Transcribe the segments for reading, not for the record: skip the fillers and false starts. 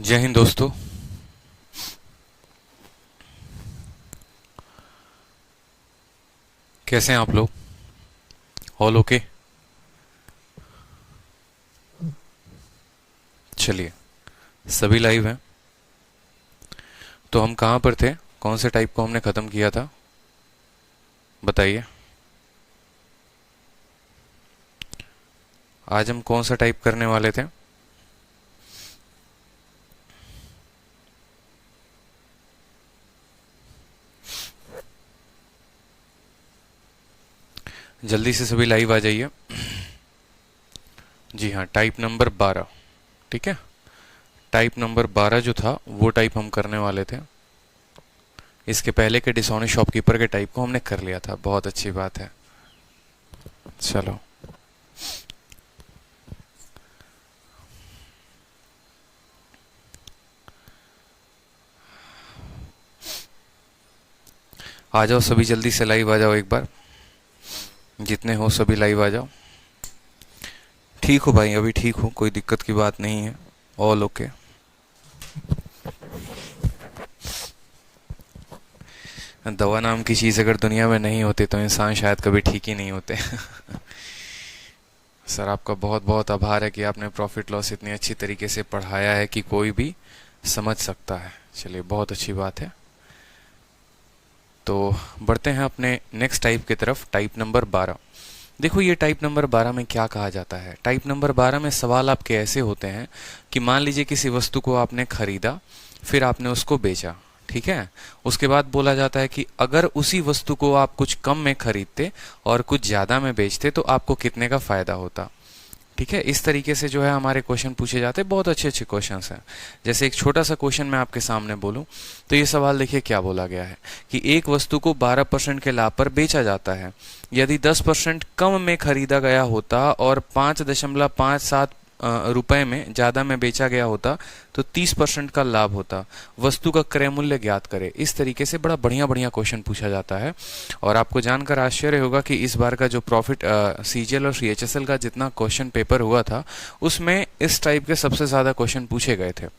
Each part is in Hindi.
जय हिंद दोस्तों। कैसे हैं आप लोग? All okay? चलिए, सभी लाइव हैं। तो हम कहाँ पर थे? कौन से टाइप को हमने ख़त्म किया था, बताइए। आज हम कौन सा टाइप करने वाले थे? जल्दी से सभी लाइव आ जाइए। जी हाँ, टाइप नंबर 12। ठीक है, टाइप नंबर 12 जो था वो टाइप हम करने वाले थे। इसके पहले के डिसऑनेस्ट शॉपकीपर के टाइप को हमने कर लिया था। बहुत अच्छी बात है। चलो, आ जाओ सभी, जल्दी से लाइव आ जाओ एक बार। जितने हो सभी लाइव आ जाओ। ठीक हो भाई? अभी ठीक हो, कोई दिक्कत की बात नहीं है। All okay. दवा नाम की चीज़ अगर दुनिया में नहीं होती तो इंसान शायद कभी ठीक ही नहीं होते। सर, आपका बहुत बहुत आभार है कि आपने प्रॉफिट लॉस इतनी अच्छी तरीके से पढ़ाया है कि कोई भी समझ सकता है। चलिए, बहुत अच्छी बात है। तो बढ़ते हैं अपने नेक्स्ट टाइप की तरफ, टाइप नंबर 12। देखो, ये टाइप नंबर 12 में क्या कहा जाता है। टाइप नंबर 12 में सवाल आपके ऐसे होते हैं कि मान लीजिए किसी वस्तु को आपने खरीदा, फिर आपने उसको बेचा। ठीक है, उसके बाद बोला जाता है कि अगर उसी वस्तु को आप कुछ कम में खरीदते और कुछ ज़्यादा में बेचते तो आपको कितने का फ़ायदा होता। ठीक है, इस तरीके से जो है हमारे क्वेश्चन पूछे जाते हैं। बहुत अच्छे अच्छे क्वेश्चंस हैं। जैसे एक छोटा सा क्वेश्चन मैं आपके सामने बोलूं तो ये सवाल देखिए क्या बोला गया है कि एक वस्तु को 12% के लाभ पर बेचा जाता है। यदि 10% कम में खरीदा गया होता और 5.57 रुपए में ज़्यादा में बेचा गया होता तो 30% का लाभ होता। वस्तु का क्रय मूल्य ज्ञात करें। इस तरीके से बड़ा बढ़िया बढ़िया क्वेश्चन पूछा जाता है। और आपको जानकर आश्चर्य होगा कि इस बार का जो प्रॉफिट सीजीएल और सीएचएसएल का जितना क्वेश्चन पेपर हुआ था उसमें इस टाइप के सबसे ज़्यादा क्वेश्चन पूछे गए थे।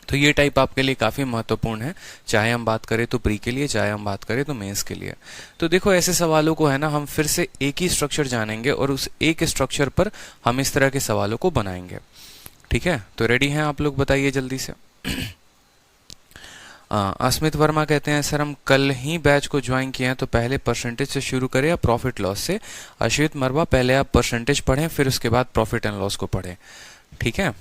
तो ये टाइप आपके लिए काफ़ी महत्वपूर्ण है, चाहे हम बात करें तो प्री के लिए, चाहे हम बात करें तो मेंस के लिए। तो देखो, ऐसे सवालों को है ना, हम फिर से एक ही स्ट्रक्चर जानेंगे और उस एक स्ट्रक्चर पर हम इस तरह के सवालों को बनाएंगे। ठीक है, तो रेडी हैं आप लोग? बताइए जल्दी से। अस्मित वर्मा कहते हैं सर, हम कल ही बैच को ज्वाइन किए हैं तो पहले परसेंटेज से शुरू करें या प्रॉफिट लॉस से। अश्वित मरवा, पहले आप परसेंटेज पढ़ें फिर उसके बाद प्रॉफिट एंड लॉस को पढ़ें। ठीक है,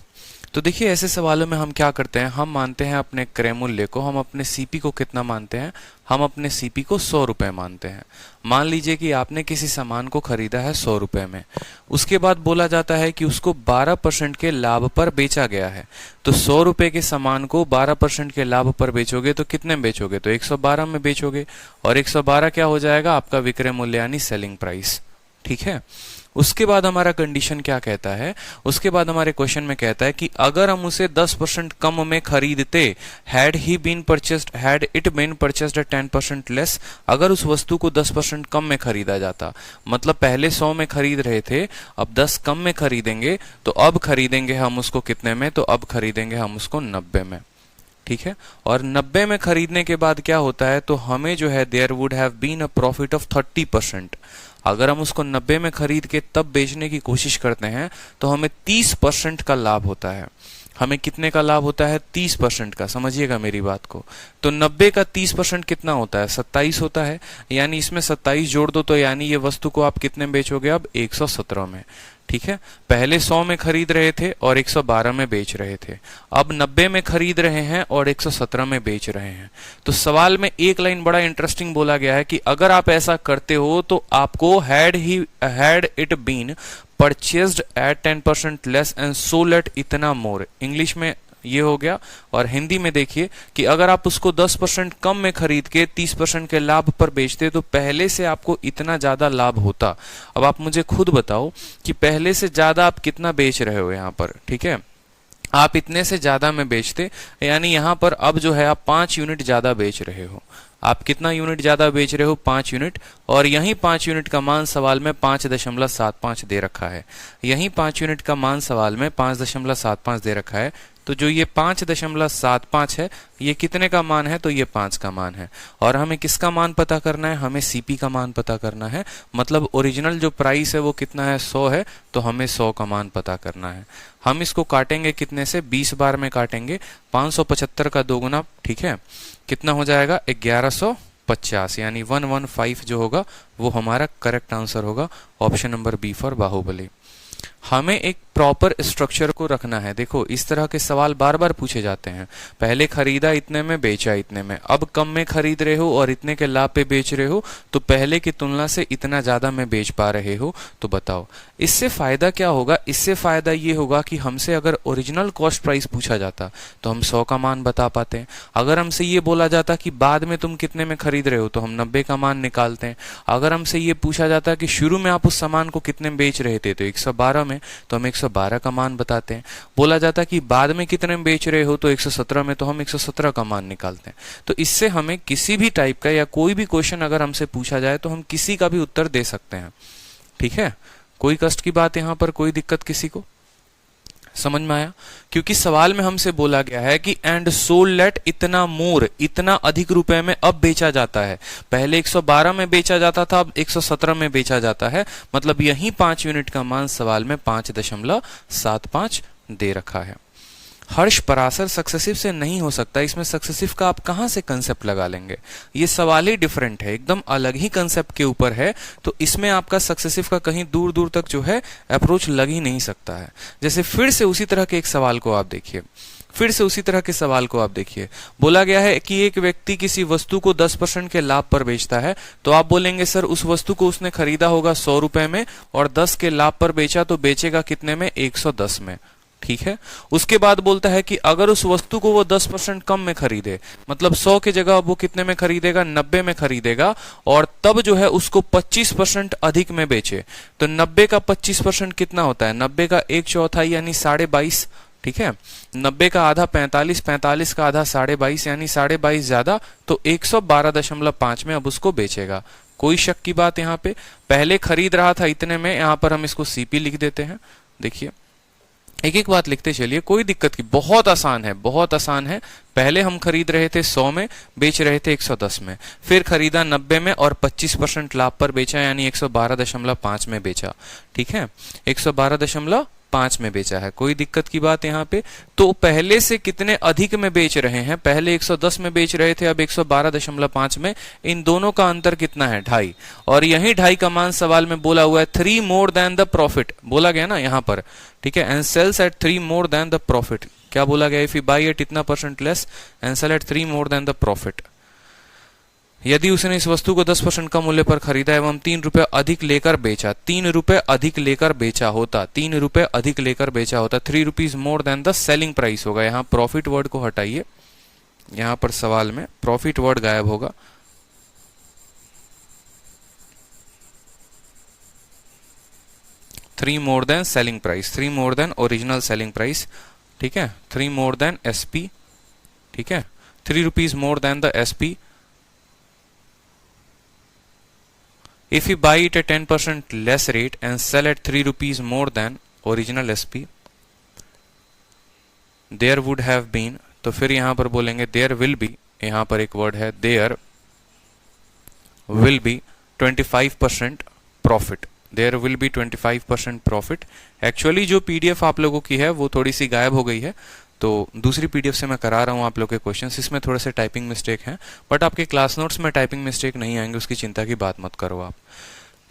तो देखिए, ऐसे सवालों में हम क्या करते हैं, हम मानते हैं अपने क्रय मूल्य को। हम अपने सीपी को कितना मानते हैं? हम अपने सीपी को 100 रुपए मानते हैं। मान लीजिए कि आपने किसी सामान को खरीदा है 100 रुपए में। उसके बाद बोला जाता है कि उसको 12% के लाभ पर बेचा गया है। तो 100 रुपए के सामान को 12% के लाभ पर बेचोगे तो कितने में बेचोगे? तो 112 में बेचोगे। और 112 क्या हो जाएगा? आपका विक्रय मूल्य यानी सेलिंग प्राइस। ठीक है, उसके बाद हमारा कंडीशन क्या कहता है? उसके बाद हमारे क्वेश्चन में कहता है कि अगर हम उसे 10% कम में खरीदते, had it been purchased at 10% less, अगर उस वस्तु को 10% कम में खरीदा जाता, मतलब पहले 100 में खरीद रहे थे, अब 10 कम में खरीदेंगे तो अब खरीदेंगे हम उसको कितने में? तो अब खरीदेंगे हम उसको 90 में। ठीक है, और 90 में खरीदने के बाद क्या होता है? तो हमें जो है there would have been a profit of 30%। अगर हम उसको 90 में खरीद के तब बेचने की कोशिश करते हैं तो हमें 30% का लाभ होता है। हमें कितने का लाभ होता है? 30% का। समझिएगा मेरी बात को। तो 90 का 30% कितना होता है? 27 होता है। यानी इसमें 27 जोड़ दो तो यानी ये वस्तु को आप कितने में बेचोगे? अब 117 में। ठीक है, पहले 100 में खरीद रहे थे और 112 में बेच रहे थे। अब 90 में खरीद रहे हैं और 117 में बेच रहे हैं। तो सवाल में एक लाइन बड़ा इंटरेस्टिंग बोला गया है कि अगर आप ऐसा करते हो तो आपको had it been purchased at 10% less and sold at इतना मोर। इंग्लिश में ये हो गया। और हिंदी में देखिए कि अगर आप उसको 10% कम में खरीद के 30% के लाभ पर बेचते तो पहले से आपको इतना ज्यादा लाभ होता। अब आप मुझे खुद बताओ कि पहले से ज्यादा आप कितना बेच रहे हो यहाँ पर। ठीक है, आप इतने से ज्यादा में बेचते, यानी यहाँ पर अब जो है आप 5 यूनिट ज्यादा बेच रहे हो। आप कितना यूनिट ज्यादा बेच रहे हो? 5 यूनिट। और यही 5 यूनिट का मान सवाल में 5.75 दे रखा है। यही 5 यूनिट का मान सवाल में 5.75 दे रखा है। तो जो ये 5.75 है, ये कितने का मान है? तो ये 5 का मान है। और हमें किसका मान पता करना है? हमें सीपी का मान पता करना है। मतलब ओरिजिनल जो प्राइस है वो कितना है? 100 है, तो हमें 100 का मान पता करना है। हम इसको काटेंगे कितने से? 20 बार में काटेंगे। 575 का 2 गुना, ठीक है, कितना हो जाएगा? 1150, यानी 115 जो होगा वो हमारा करेक्ट आंसर होगा। Option number B for Baahubali. हमें एक प्रॉपर स्ट्रक्चर को रखना है। देखो, इस तरह के सवाल बार बार पूछे जाते हैं। पहले खरीदा इतने में, बेचा इतने में, अब कम में खरीद रहे हो और इतने के लाभ पे बेच रहे हो, तो पहले की तुलना से इतना ज्यादा में बेच पा रहे हो, तो बताओ इससे फायदा क्या होगा? इससे फायदा ये होगा कि हमसे अगर ओरिजिनल कॉस्ट प्राइस पूछा जाता तो हम 100 का मान बता पाते। अगर हमसे ये बोला जाता कि बाद में तुम कितने में खरीद रहे हो, तो हम 90 का मान निकालते हैं। अगर हमसे ये पूछा जाता कि शुरू में आप उस सामान को कितने में बेच रहे थे, तो 112 में, तो हम 112 का मान बताते हैं। बोला जाता कि बाद में कितने में बेच रहे हो, तो 117 में, तो हम 117 का मान निकालते हैं। तो इससे हमें किसी भी टाइप का या कोई भी क्वेश्चन अगर हमसे पूछा जाए तो हम किसी का भी उत्तर दे सकते हैं। ठीक है, कोई कष्ट की बात यहां पर, कोई दिक्कत किसी को? समझ में आया? क्योंकि सवाल में हमसे बोला गया है कि एंड सोल्ड एट इतना मोर, इतना अधिक रुपए में अब बेचा जाता है। पहले 112 में बेचा जाता था, अब 117 में बेचा जाता है। मतलब यही 5 यूनिट का मान सवाल में 5.75 दे रखा है। हर्ष पराशर सक्सेसिव से नहीं हो सकता। इसमें सक्सेसिव का आप कहां से कंसेप्ट लगा लेंगे? ये सवाल ही डिफरेंट है, एकदम अलग ही कंसेप्ट के ऊपर है। तो इसमें आपका सक्सेसिव का कहीं दूर दूर तक जो है अप्रोच लग ही नहीं सकता है। जैसे फिर से उसी तरह के एक सवाल को आप देखिए, फिर से उसी तरह के सवाल को आप देखिए। बोला गया है कि एक व्यक्ति किसी वस्तु को 10% के लाभ पर बेचता है, तो आप बोलेंगे सर उस वस्तु को उसने खरीदा होगा 100 रुपए में और 10 के लाभ पर बेचा, तो बेचेगा कितने में? 110 में। ठीक है, उसके बाद बोलता है कि अगर उस वस्तु को वो 10% कम में खरीदे, मतलब 100 की जगह वो कितने में खरीदेगा? 90 में खरीदेगा, और तब जो है उसको 25% अधिक में बेचे, तो 90 का 25% कितना होता है? 90 का 1/4 यानी 22.5। ठीक है, 90 का आधा 45, 45 का आधा 22.5 यानी 22.5 ज्यादा, तो 112.5 में अब उसको बेचेगा। कोई शक की बात यहाँ पे? पहले खरीद रहा था इतने में, यहां पर हम इसको सीपी लिख देते हैं। देखिए, एक एक बात लिखते चलिए, कोई दिक्कत की, बहुत आसान है, बहुत आसान है। पहले हम खरीद रहे थे 100 में, बेच रहे थे 110 में, फिर खरीदा 90 में और 25% लाभ पर बेचा, यानी 112.5 में बेचा। ठीक है, 112.5 में बेचा है। कोई दिक्कत की बात यहाँ पे? तो पहले से कितने अधिक में बेच रहे हैं? पहले 110 में बेच रहे थे, अब 112.5 में। इन दोनों का अंतर कितना है? 2.5। और यही 2.5 का मान सवाल में बोला हुआ है 3 मोर देन द प्रॉफिट, बोला गया ना यहाँ पर। ठीक है, and sales at 3 more than the profit. क्या बोला गया? इफ यू बाई एट इतना % less and sell at 3 more than the profit. यदि उसने इस वस्तु को 10% कम मूल्य पर खरीदा एवं 3 रुपए अधिक लेकर बेचा, 3 रुपए अधिक लेकर बेचा होता, 3 रुपए अधिक लेकर बेचा होता, 3 rupees more than the selling price होगा। यहाँ प्रॉफिट वर्ड को हटाइए, यहाँ पर सवाल में प्रॉफिट वर्ड गायब होगा। Three more than selling price, 3 more then original selling price. ठीक है, 3 मोर देन एसपी। ठीक है, 3 rupees more than the SP. If you buy it at 10% less rate and sell at 3 rupees more than original SP, there would have been, तो फिर यहां पर बोलेंगे there will be, यहां पर एक वर्ड है there will be 25% profit, there will be 25% profit। Actually जो पीडीएफ आप लोगों की है वो थोड़ी सी गायब हो गई है, तो दूसरी पीडीएफ से मैं करा रहा हूं आप लोग के क्वेश्चंस। इसमें थोड़े से टाइपिंग मिस्टेक हैं, बट आपके क्लास नोट्स में टाइपिंग मिस्टेक नहीं आएंगे, उसकी चिंता की बात मत करो आप।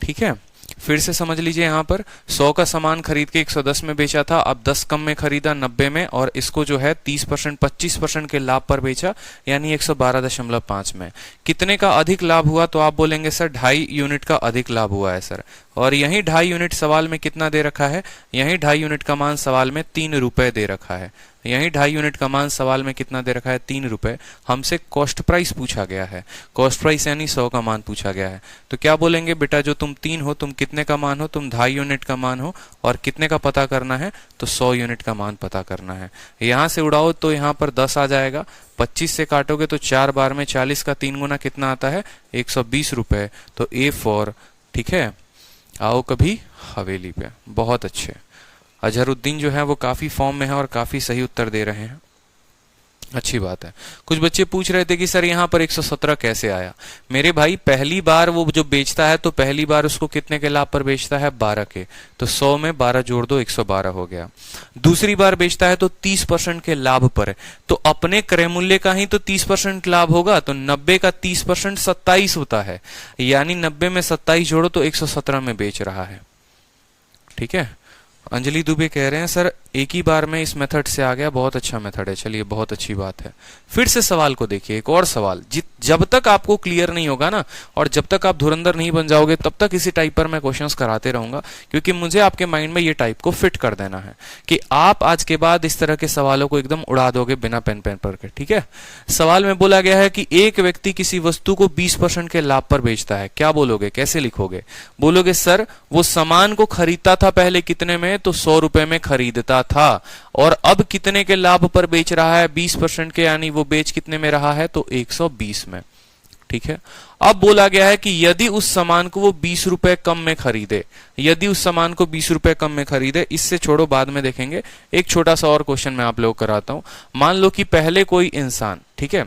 ठीक है, फिर से समझ लीजिए, यहाँ पर 100 का सामान खरीद के 110 में बेचा था, अब 10 कम में खरीदा 90 में, और इसको जो है 30% 25% के लाभ पर बेचा, यानी 112.5 में। कितने का अधिक लाभ हुआ? तो आप बोलेंगे सर 2.5 यूनिट का अधिक लाभ हुआ है सर। और यही 2.5 यूनिट सवाल में कितना दे रखा है? यही 2.5 यूनिट का मान सवाल में 3 रुपए दे रखा है। यही 2.5 यूनिट का मान सवाल में कितना दे रखा है? 3 रुपए। हमसे कॉस्ट प्राइस पूछा गया है, कॉस्ट प्राइस यानी 100 का मान पूछा गया है। तो क्या बोलेंगे बेटा, जो तुम 3 हो, तुम कितने का मान हो? तुम 2.5 यूनिट का मान हो, और कितने का पता करना है? तो 100 यूनिट का मान पता करना है। यहां से उड़ाओ तो यहाँ पर 10 आ जाएगा, 25 से काटोगे तो 4 बार में 40 का 3 गुना कितना आता है? 120 रुपए। तो A4। ठीक है, आओ कभी हवेली पे। बहुत अच्छे, अजहरुद्दीन जो है वो काफी फॉर्म में है और काफी सही उत्तर दे रहे हैं, अच्छी बात है। कुछ बच्चे पूछ रहे थे कि सर यहाँ पर 117 कैसे आया। मेरे भाई पहली बार वो जो बेचता है तो पहली बार उसको कितने के लाभ पर बेचता है, 12 के, तो 100 में 12 जोड़ दो, 112 हो गया। दूसरी बार बेचता है तो 30% के लाभ पर है, तो अपने क्रय मूल्य का ही तो 30% लाभ होगा, तो 90 का 30% 27 होता है, यानी 90 में 27 जोड़ो तो 117 में बेच रहा है। ठीक है। अंजलि दुबे कह रहे हैं सर एक ही बार में इस मेथड से आ गया, बहुत अच्छा मेथड है, चलिए बहुत अच्छी बात है। फिर से सवाल को देखिए, एक और सवाल, जब तक आपको क्लियर नहीं होगा ना और जब तक आप धुरंधर नहीं बन जाओगे तब तक इसी टाइप पर मैं क्वेश्चंस कराते रहूंगा, क्योंकि मुझे आपके माइंड में ये टाइप को फिट कर देना है कि आप आज के बाद इस तरह के सवालों को एकदम उड़ा दोगे बिना पेन पेपर के। ठीक है। सवाल में बोला गया है कि एक व्यक्ति किसी वस्तु को 20% के लाभ पर बेचता है, क्या बोलोगे, कैसे लिखोगे? बोलोगे सर वो सामान को खरीदता था पहले कितने में, तो 100 रुपए में खरीदता था, और अब कितने के लाभ पर बेच रहा है, 20% के, यानी वो बेच कितने में रहा है, तो 120 में। ठीक है। अब बोला गया है कि यदि उस सामान को वो 20 रुपए कम में खरीदे, यदि उस सामान को 20 रुपए कम में खरीदे, इससे छोड़ो बाद में देखेंगे, एक छोटा सा और क्वेश्चन मैं आप लोगों को कराता हूं। मान लो कि पहले कोई इंसान, ठीक है,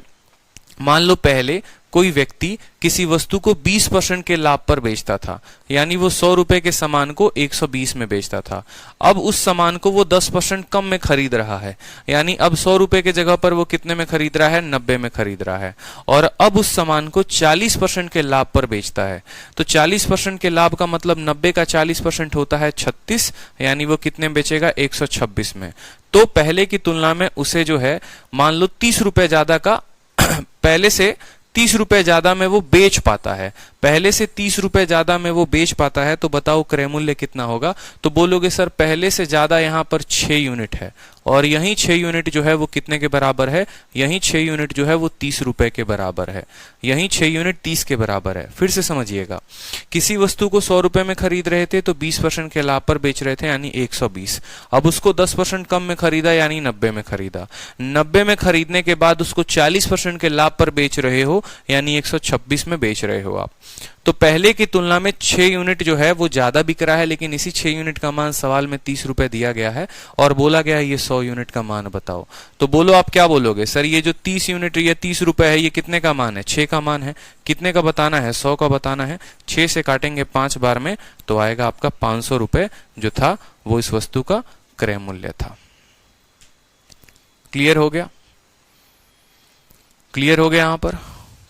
मान लो पहले कोई व्यक्ति किसी वस्तु को 20% के लाभ पर बेचता था, यानी वो 100 रुपए के सामान को 120 में बेचता था। अब उस सामान को वो 10% कम में खरीद रहा है, यानी अब 100 रुपए के जगह पर वो कितने में खरीद रहा है, 90 में खरीद रहा है, और अब उस सामान को 40% के लाभ पर बेचता है। तो 40% के लाभ का मतलब 90 का 40% होता है 36, यानी वो कितने में बेचेगा, 126 में। तो पहले की तुलना में उसे जो है मान लो 30 रुपए ज्यादा का पहले से 30 रुपए ज्यादा में वो बेच पाता है, पहले से 30 रुपए ज्यादा में वो बेच पाता है, तो बताओ क्रय मूल्य कितना होगा? तो बोलोगे सर पहले से ज्यादा यहां पर 6 यूनिट है, और यही 6 यूनिट जो है वो कितने के बराबर है, यही 6 यूनिट जो है वो 30 रुपए के बराबर है, यही 6 यूनिट 30 के बराबर है। फिर से समझिएगा, किसी वस्तु को 100 रुपए में खरीद रहे थे तो 20% के लाभ पर बेच रहे थे, यानी 120। अब उसको 10% कम में खरीदा, यानी 90 में खरीदा। 90 में खरीदने के बाद उसको 40% के लाभ पर बेच रहे हो, यानी 126 में बेच रहे हो आप। तो पहले की तुलना में 6 यूनिट जो है वो ज्यादा बिक रहा है, लेकिन इसी 6 यूनिट का मान सवाल में 30 रुपए दिया गया है और बोला गया है ये 100 यूनिट का मान बताओ। तो बोलो आप क्या बोलोगे, सर ये जो 30 यूनिट, ये 30 रुपए है, ये कितने का मान है, 6 का मान है। कितने का बताना है, 100 का बताना है। 6 से काटेंगे 5 बार में तो आएगा आपका 500 रुपए जो था वो इस वस्तु का क्रय मूल्य था। क्लियर हो गया? क्लियर हो गया? यहां पर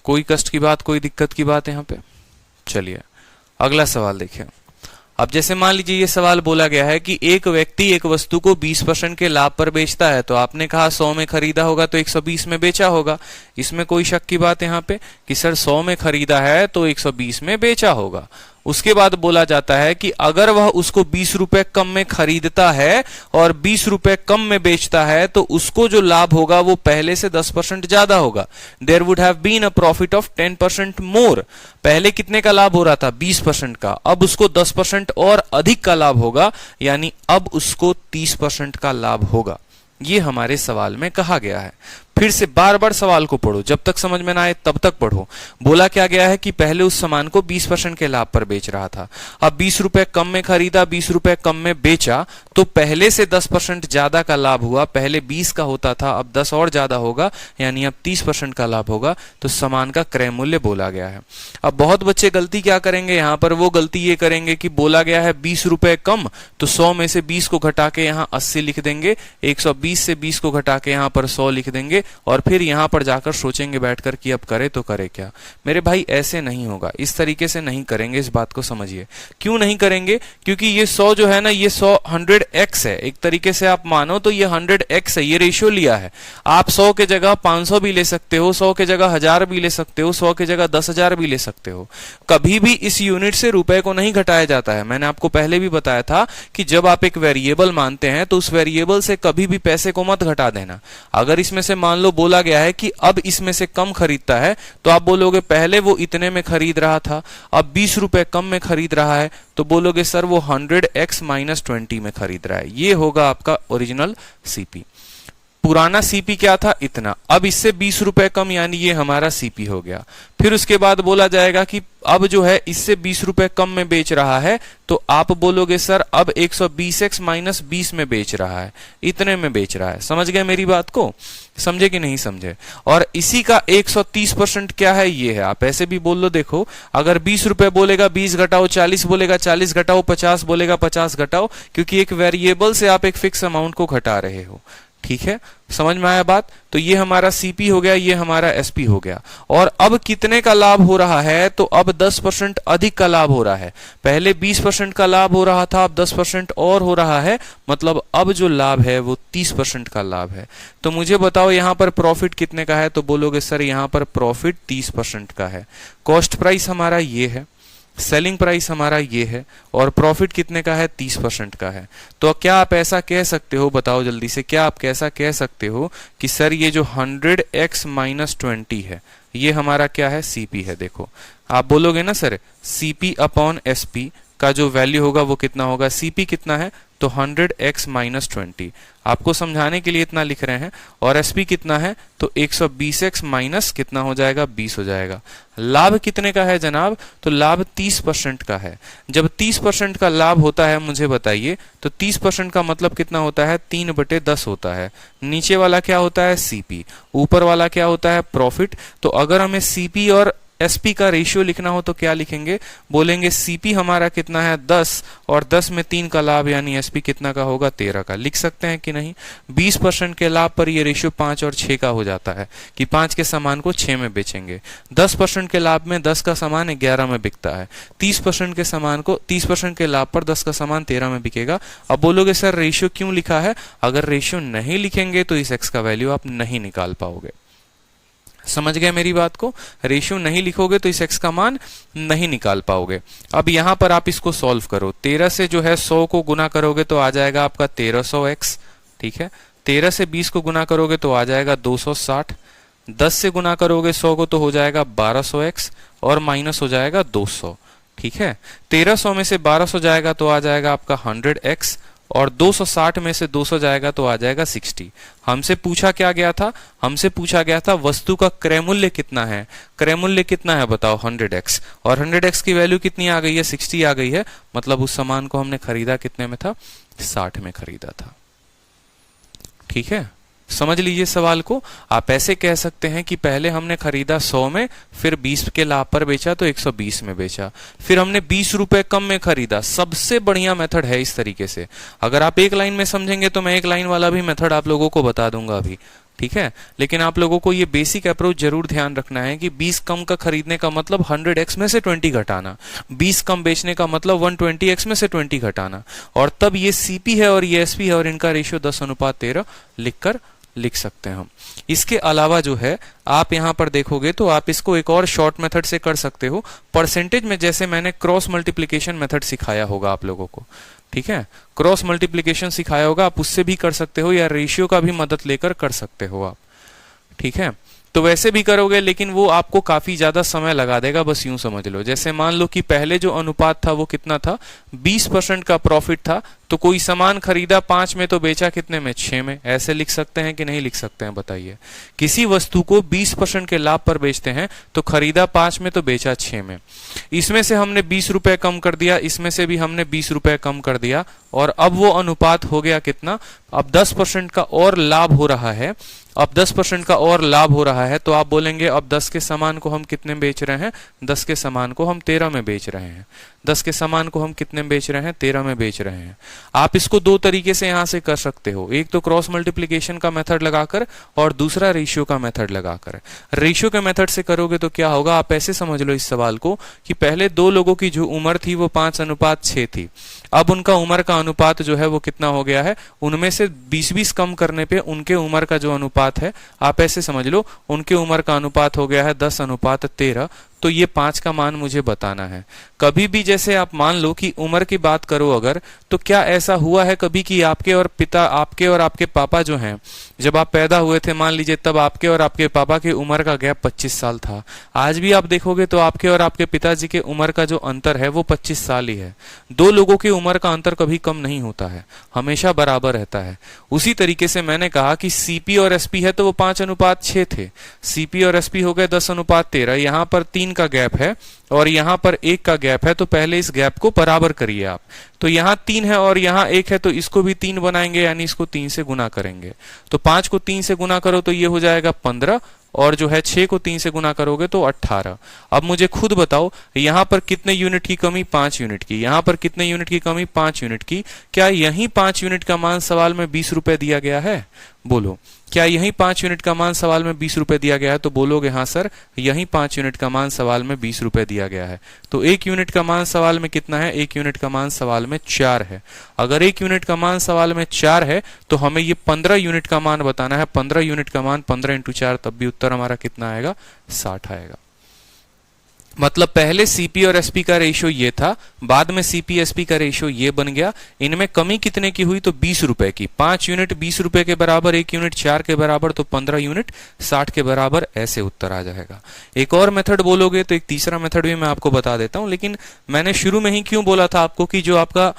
कोई कष्ट की बात, कोई दिक्कत की बात यहां पे? चलिए अगला सवाल देखिए। अब जैसे मान लीजिए ये सवाल बोला गया है कि एक व्यक्ति एक वस्तु को 20% के लाभ पर बेचता है, तो आपने कहा 100 में खरीदा होगा तो 120 में बेचा होगा। इसमें कोई शक की बात यहाँ पे कि सर 100 में खरीदा है तो 120 में बेचा होगा। उसके बाद बोला जाता है कि अगर वह उसको 20 रुपए कम में खरीदता है और 20 रुपए कम में बेचता है तो उसको जो लाभ होगा वो पहले से 10% ज्यादा होगा। There would have been a profit of 10% more. पहले कितने का लाभ हो रहा था, 20% का, अब उसको 10% और अधिक का लाभ होगा, यानी अब उसको 30% का लाभ होगा। ये हमारे सवाल में कहा गया है। फिर से बार बार सवाल को पढ़ो, जब तक समझ में ना आए तब तक पढ़ो। बोला क्या गया है कि पहले उस सामान को 20% के लाभ पर बेच रहा था, अब 20 रुपए कम में खरीदा, 20 रुपए कम में बेचा, तो पहले से 10% ज्यादा का लाभ हुआ। पहले 20 का होता था, अब 10 और ज्यादा होगा, यानी अब 30% का लाभ होगा। तो सामान का क्रय मूल्य बोला गया है। अब बहुत बच्चे गलती क्या करेंगे यहाँ पर, वो गलती ये करेंगे कि बोला गया है 20 रुपए कम, तो 100 में से 20 को घटा के यहाँ 80 लिख देंगे, 120 से 20 को घटा के यहाँ पर 100 लिख देंगे, और फिर यहां पर जाकर सोचेंगे बैठकर कि अब करे तो करे क्या। मेरे भाई ऐसे नहीं होगा, इस तरीके से नहीं करेंगे। इस बात को समझिए। क्यों नहीं करेंगे? क्योंकि ये 100 जो है ना, ये 100 100x है। एक तरीके से आप मानो तो ये 100x है, ये रेशियो लिया है। आप 100 के जगह 500 भी ले सकते हो, 100 के जगह 1000 भी ले सकते हो, 100 के जगह 10,000 भी ले सकते हो। कभी भी इस यूनिट से रुपए को नहीं घटाया जाता है। मैंने आपको पहले भी बताया था कि जब आप एक वेरिएबल मानते हैं तो उस वेरिएबल से कभी भी पैसे को मत घटा देना। अगर इसमें से मान लो बोला गया है कि अब इसमें से कम खरीदता है, तो आप बोलोगे पहले वो इतने में खरीद रहा था, अब 20 रुपए कम में खरीद रहा है, तो बोलोगे सर वो 100x - 20 में खरीद रहा है। ये होगा आपका ओरिजिनल सीपी। पुराना सीपी क्या था, इतना, अब इससे 20 रुपए कम, यानी ये हमारा सीपी हो गया। फिर उसके बाद बोला जाएगा कि अब जो है इससे 20 रुपए कम में बेच रहा है, तो आप बोलोगे सर अब 120x माइनस 20 में बेच रहा है, इतने में बेच रहा है। समझ गए मेरी बात को, समझे कि नहीं समझे? और इसी का 130% क्या है, ये है। आप ऐसे भी बोल लो, देखो अगर 20 रुपए बोलेगा 20 घटाओ 40 बोलेगा 40 घटाओ 50 बोलेगा 50 घटाओ, क्योंकि एक वेरिएबल से आप एक फिक्स अमाउंट को घटा रहे हो। ठीक है, समझ में आया बात? तो ये हमारा सीपी हो गया, ये हमारा एसपी हो गया। और अब कितने का लाभ हो रहा है, तो अब 10% अधिक का लाभ हो रहा है। पहले 20% का लाभ हो रहा था, अब 10% और हो रहा है, मतलब अब जो लाभ है वो 30% का लाभ है। तो मुझे बताओ यहां पर प्रॉफिट कितने का है, तो बोलोगे सर यहां पर प्रॉफिट 30% का है। कॉस्ट प्राइस हमारा ये है, सेलिंग प्राइस हमारा ये है, और प्रॉफिट कितने का है, 30% का है। तो क्या आप ऐसा कह सकते हो, बताओ जल्दी से, क्या आप कैसा कह सकते हो कि सर ये जो 100x माइनस 20 है, ये हमारा क्या है, सीपी है। देखो आप बोलोगे ना सर सीपी अपॉन एसपी का जो वैल्यू होगा वो कितना होगा, सीपी कितना है, तो 100x माइनस 20, आपको समझाने के लिए इतना लिख रहे हैं। और एसपी कितना है, तो 120x माइनस कितना हो जाएगा, 20 हो जाएगा। लाभ कितने का है जनाब, तो लाभ 30% का है। जब 30% का लाभ होता है, मुझे बताइए, तो 30% का मतलब कितना होता है, 3/10 होता है। नीचे वाला क्या होता है, सीपी, ऊपर वाला क्या होता है, प्रॉफिट। तो अगर हमें सीपी और एसपी का रेशियो लिखना हो तो क्या लिखेंगे, बोलेंगे सीपी हमारा कितना है 10, और 10 में 3 का लाभ, यानी एसपी कितना का होगा, 13 का। लिख सकते हैं कि नहीं? 20% के लाभ पर ये रेशियो 5 और 6 का हो जाता है, कि 5 के सामान को 6 में बेचेंगे। 10% के लाभ में 10 का सामान 11 में बिकता है। 30% के सामान को 30% के लाभ पर 10 का सामान 13 में बिकेगा। अब बोलोगे सर रेशियो क्यों लिखा है? अगर रेशियो नहीं लिखेंगे तो इस एक्स का वैल्यू आप नहीं निकाल पाओगे। समझ गए मेरी बात को? रेशियो नहीं लिखोगे तो इस x का मान नहीं निकाल पाओगे। अब यहां पर आप इसको सॉल्व करो। 13 से जो है 100 को गुना करोगे तो आ जाएगा आपका 1300x। ठीक है, 13 से 20 को गुना करोगे तो आ जाएगा 260। 10 से गुना करोगे 100 को तो हो जाएगा 1200x, और माइनस हो जाएगा 200। ठीक है, 1300 में से 1200 जाएगा तो आ जाएगा आपका 100x, और 260 में से 200 जाएगा तो आ जाएगा 60। हमसे पूछा क्या गया था, हमसे पूछा गया था वस्तु का क्रय मूल्य कितना है। क्रय मूल्य कितना है बताओ, 100x, और 100x की वैल्यू कितनी आ गई है, 60 आ गई है। मतलब उस सामान को हमने खरीदा कितने में था, 60 में खरीदा था। ठीक है, समझ लीजिए सवाल को। आप ऐसे कह सकते हैं कि पहले हमने खरीदा 100 में, फिर 20 के लाभ पर बेचा तो 120 में बेचा, फिर हमने 20 रुपए कम में खरीदा। सबसे बढ़िया मेथड है इस तरीके से। अगर आप एक लाइन में समझेंगे तो मैं एक लाइन वाला भी मेथड आप लोगों को बता दूंगा अभी। ठीक है, लेकिन आप लोगों को ये बेसिक अप्रोच जरूर ध्यान रखना है कि 20 कम का खरीदने का मतलब 100x में से 20 घटाना, 20 कम बेचने का मतलब 120x में से 20 घटाना, और तब ये सीपी है और ये एसपी है, और इनका रेशियो 10:13 लिख सकते हैं हम। इसके अलावा जो है आप यहां पर देखोगे तो आप इसको एक और शॉर्ट मेथड से कर सकते हो, परसेंटेज में, जैसे मैंने क्रॉस मल्टीप्लिकेशन मेथड सिखाया होगा आप लोगों को। ठीक है, क्रॉस मल्टीप्लिकेशन सिखाया होगा, आप उससे भी कर सकते हो, या रेशियो का भी मदद लेकर कर सकते हो आप। ठीक है, तो वैसे भी करोगे लेकिन वो आपको काफी ज्यादा समय लगा देगा। बस यूं समझ लो, जैसे मान लो कि पहले जो अनुपात था वो कितना था, 20% का प्रॉफिट था, तो कोई सामान खरीदा 5 में तो बेचा कितने में, 6 में। ऐसे लिख सकते हैं कि नहीं लिख सकते हैं, बताइए। किसी वस्तु को 20% के लाभ पर बेचते हैं तो खरीदा 5 में तो बेचा 6 में। इसमें से हमने 20 रुपए कम कर दिया, इसमें से भी हमने 20 रुपए कम कर दिया, और अब वो अनुपात हो गया कितना, अब 10% का और लाभ हो रहा है। अब 10% का और लाभ हो रहा है तो आप बोलेंगे अब 10 के सामान को हम कितने में बेच रहे हैं, 10 के सामान को हम 13 में बेच रहे हैं। 10 के सामान को हम कितने में बेच रहे हैं, 13 में बेच रहे हैं। आप इसको दो तरीके से यहां से कर सकते हो, एक तो क्रॉस मल्टीप्लिकेशन का मेथड लगाकर, और दूसरा रेशियो का मेथड लगाकर। रेशियो के मेथड से करोगे तो क्या होगा, आप ऐसे समझ लो इस सवाल को कि पहले दो लोगों की जो उम्र थी वो 5:6 थी। अब उनका उम्र का अनुपात जो है वो कितना हो गया है, उनमें से 20-20 कम करने पे उनके उम्र का जो अनुपात है, आप ऐसे समझ लो उनके उम्र का अनुपात हो गया है 10:13। तो ये 5 का मान मुझे बताना है। कभी भी जैसे आप मान लो कि उम्र की बात करो अगर, तो क्या ऐसा हुआ है कभी कि आपके और आपके पापा जो हैं, जब आप पैदा हुए थे मान लीजिए, तब आपके और आपके पापा की उम्र का गैप 25 साल था। आज भी आप देखोगे तो आपके और आपके पिताजी के उम्र का जो अंतर है वो 25 साल ही है। दो लोगों की उम्र का अंतर कभी कम नहीं होता है, हमेशा बराबर रहता है। उसी तरीके से मैंने कहा कि सीपी और एसपी है तो वो 5:6 थे, सीपी और एसपी हो गए 10:13। यहाँ पर 3 का गैप है और यहाँ पर 1 का गैप है, तो पहले इस गैप को बराबर करिए आप। तो यहाँ 3 है और यहाँ 1 है, तो इसको भी 3 बनाएंगे, यानी इसको 3 से गुना करेंगे। तो 5 को 3 से गुना करो तो ये हो जाएगा 15, और जो है 6 को 3 से गुना करोगे तो 18। अब मुझे खुद बताओ यहाँ पर कितने यूनिट की कमी? 5 यूनिट की। यहाँ पर कितने यूनिट की कमी? 5 यूनिट की। क्या यही 5 यूनिट का मान सवाल में 20 रुपए दिया गया है? बोलो, क्या यही 5 यूनिट का मान सवाल में 20 रुपए दिया गया है? तो बोलोगे हाँ सर, यही 5 यूनिट का मान सवाल में 20 रुपए दिया गया है। तो 1 यूनिट का मान सवाल में कितना है? 1 यूनिट का मान सवाल में 4 है। अगर 1 यूनिट का मान सवाल में 4 है तो हमें ये 15 यूनिट का मान बताना है। 15 यूनिट का मान 15 × 4, तब भी उत्तर हमारा कितना आएगा? 60 आएगा। मतलब पहले सीपी और एसपी का रेशियो ये था, बाद में सीपी एसपी का रेशियो ये बन गया। इनमें कमी कितने की हुई? तो 20 रुपए की। 5 यूनिट 20 रुपए के बराबर, 1 यूनिट 4 के बराबर, तो 15 यूनिट 60 के बराबर, ऐसे उत्तर आ जाएगा। एक और मेथड बोलोगे तो एक तीसरा मेथड भी मैं आपको बता देता हूं, लेकिन मैंने शुरू में ही क्यों बोला था आपको कि जो आपका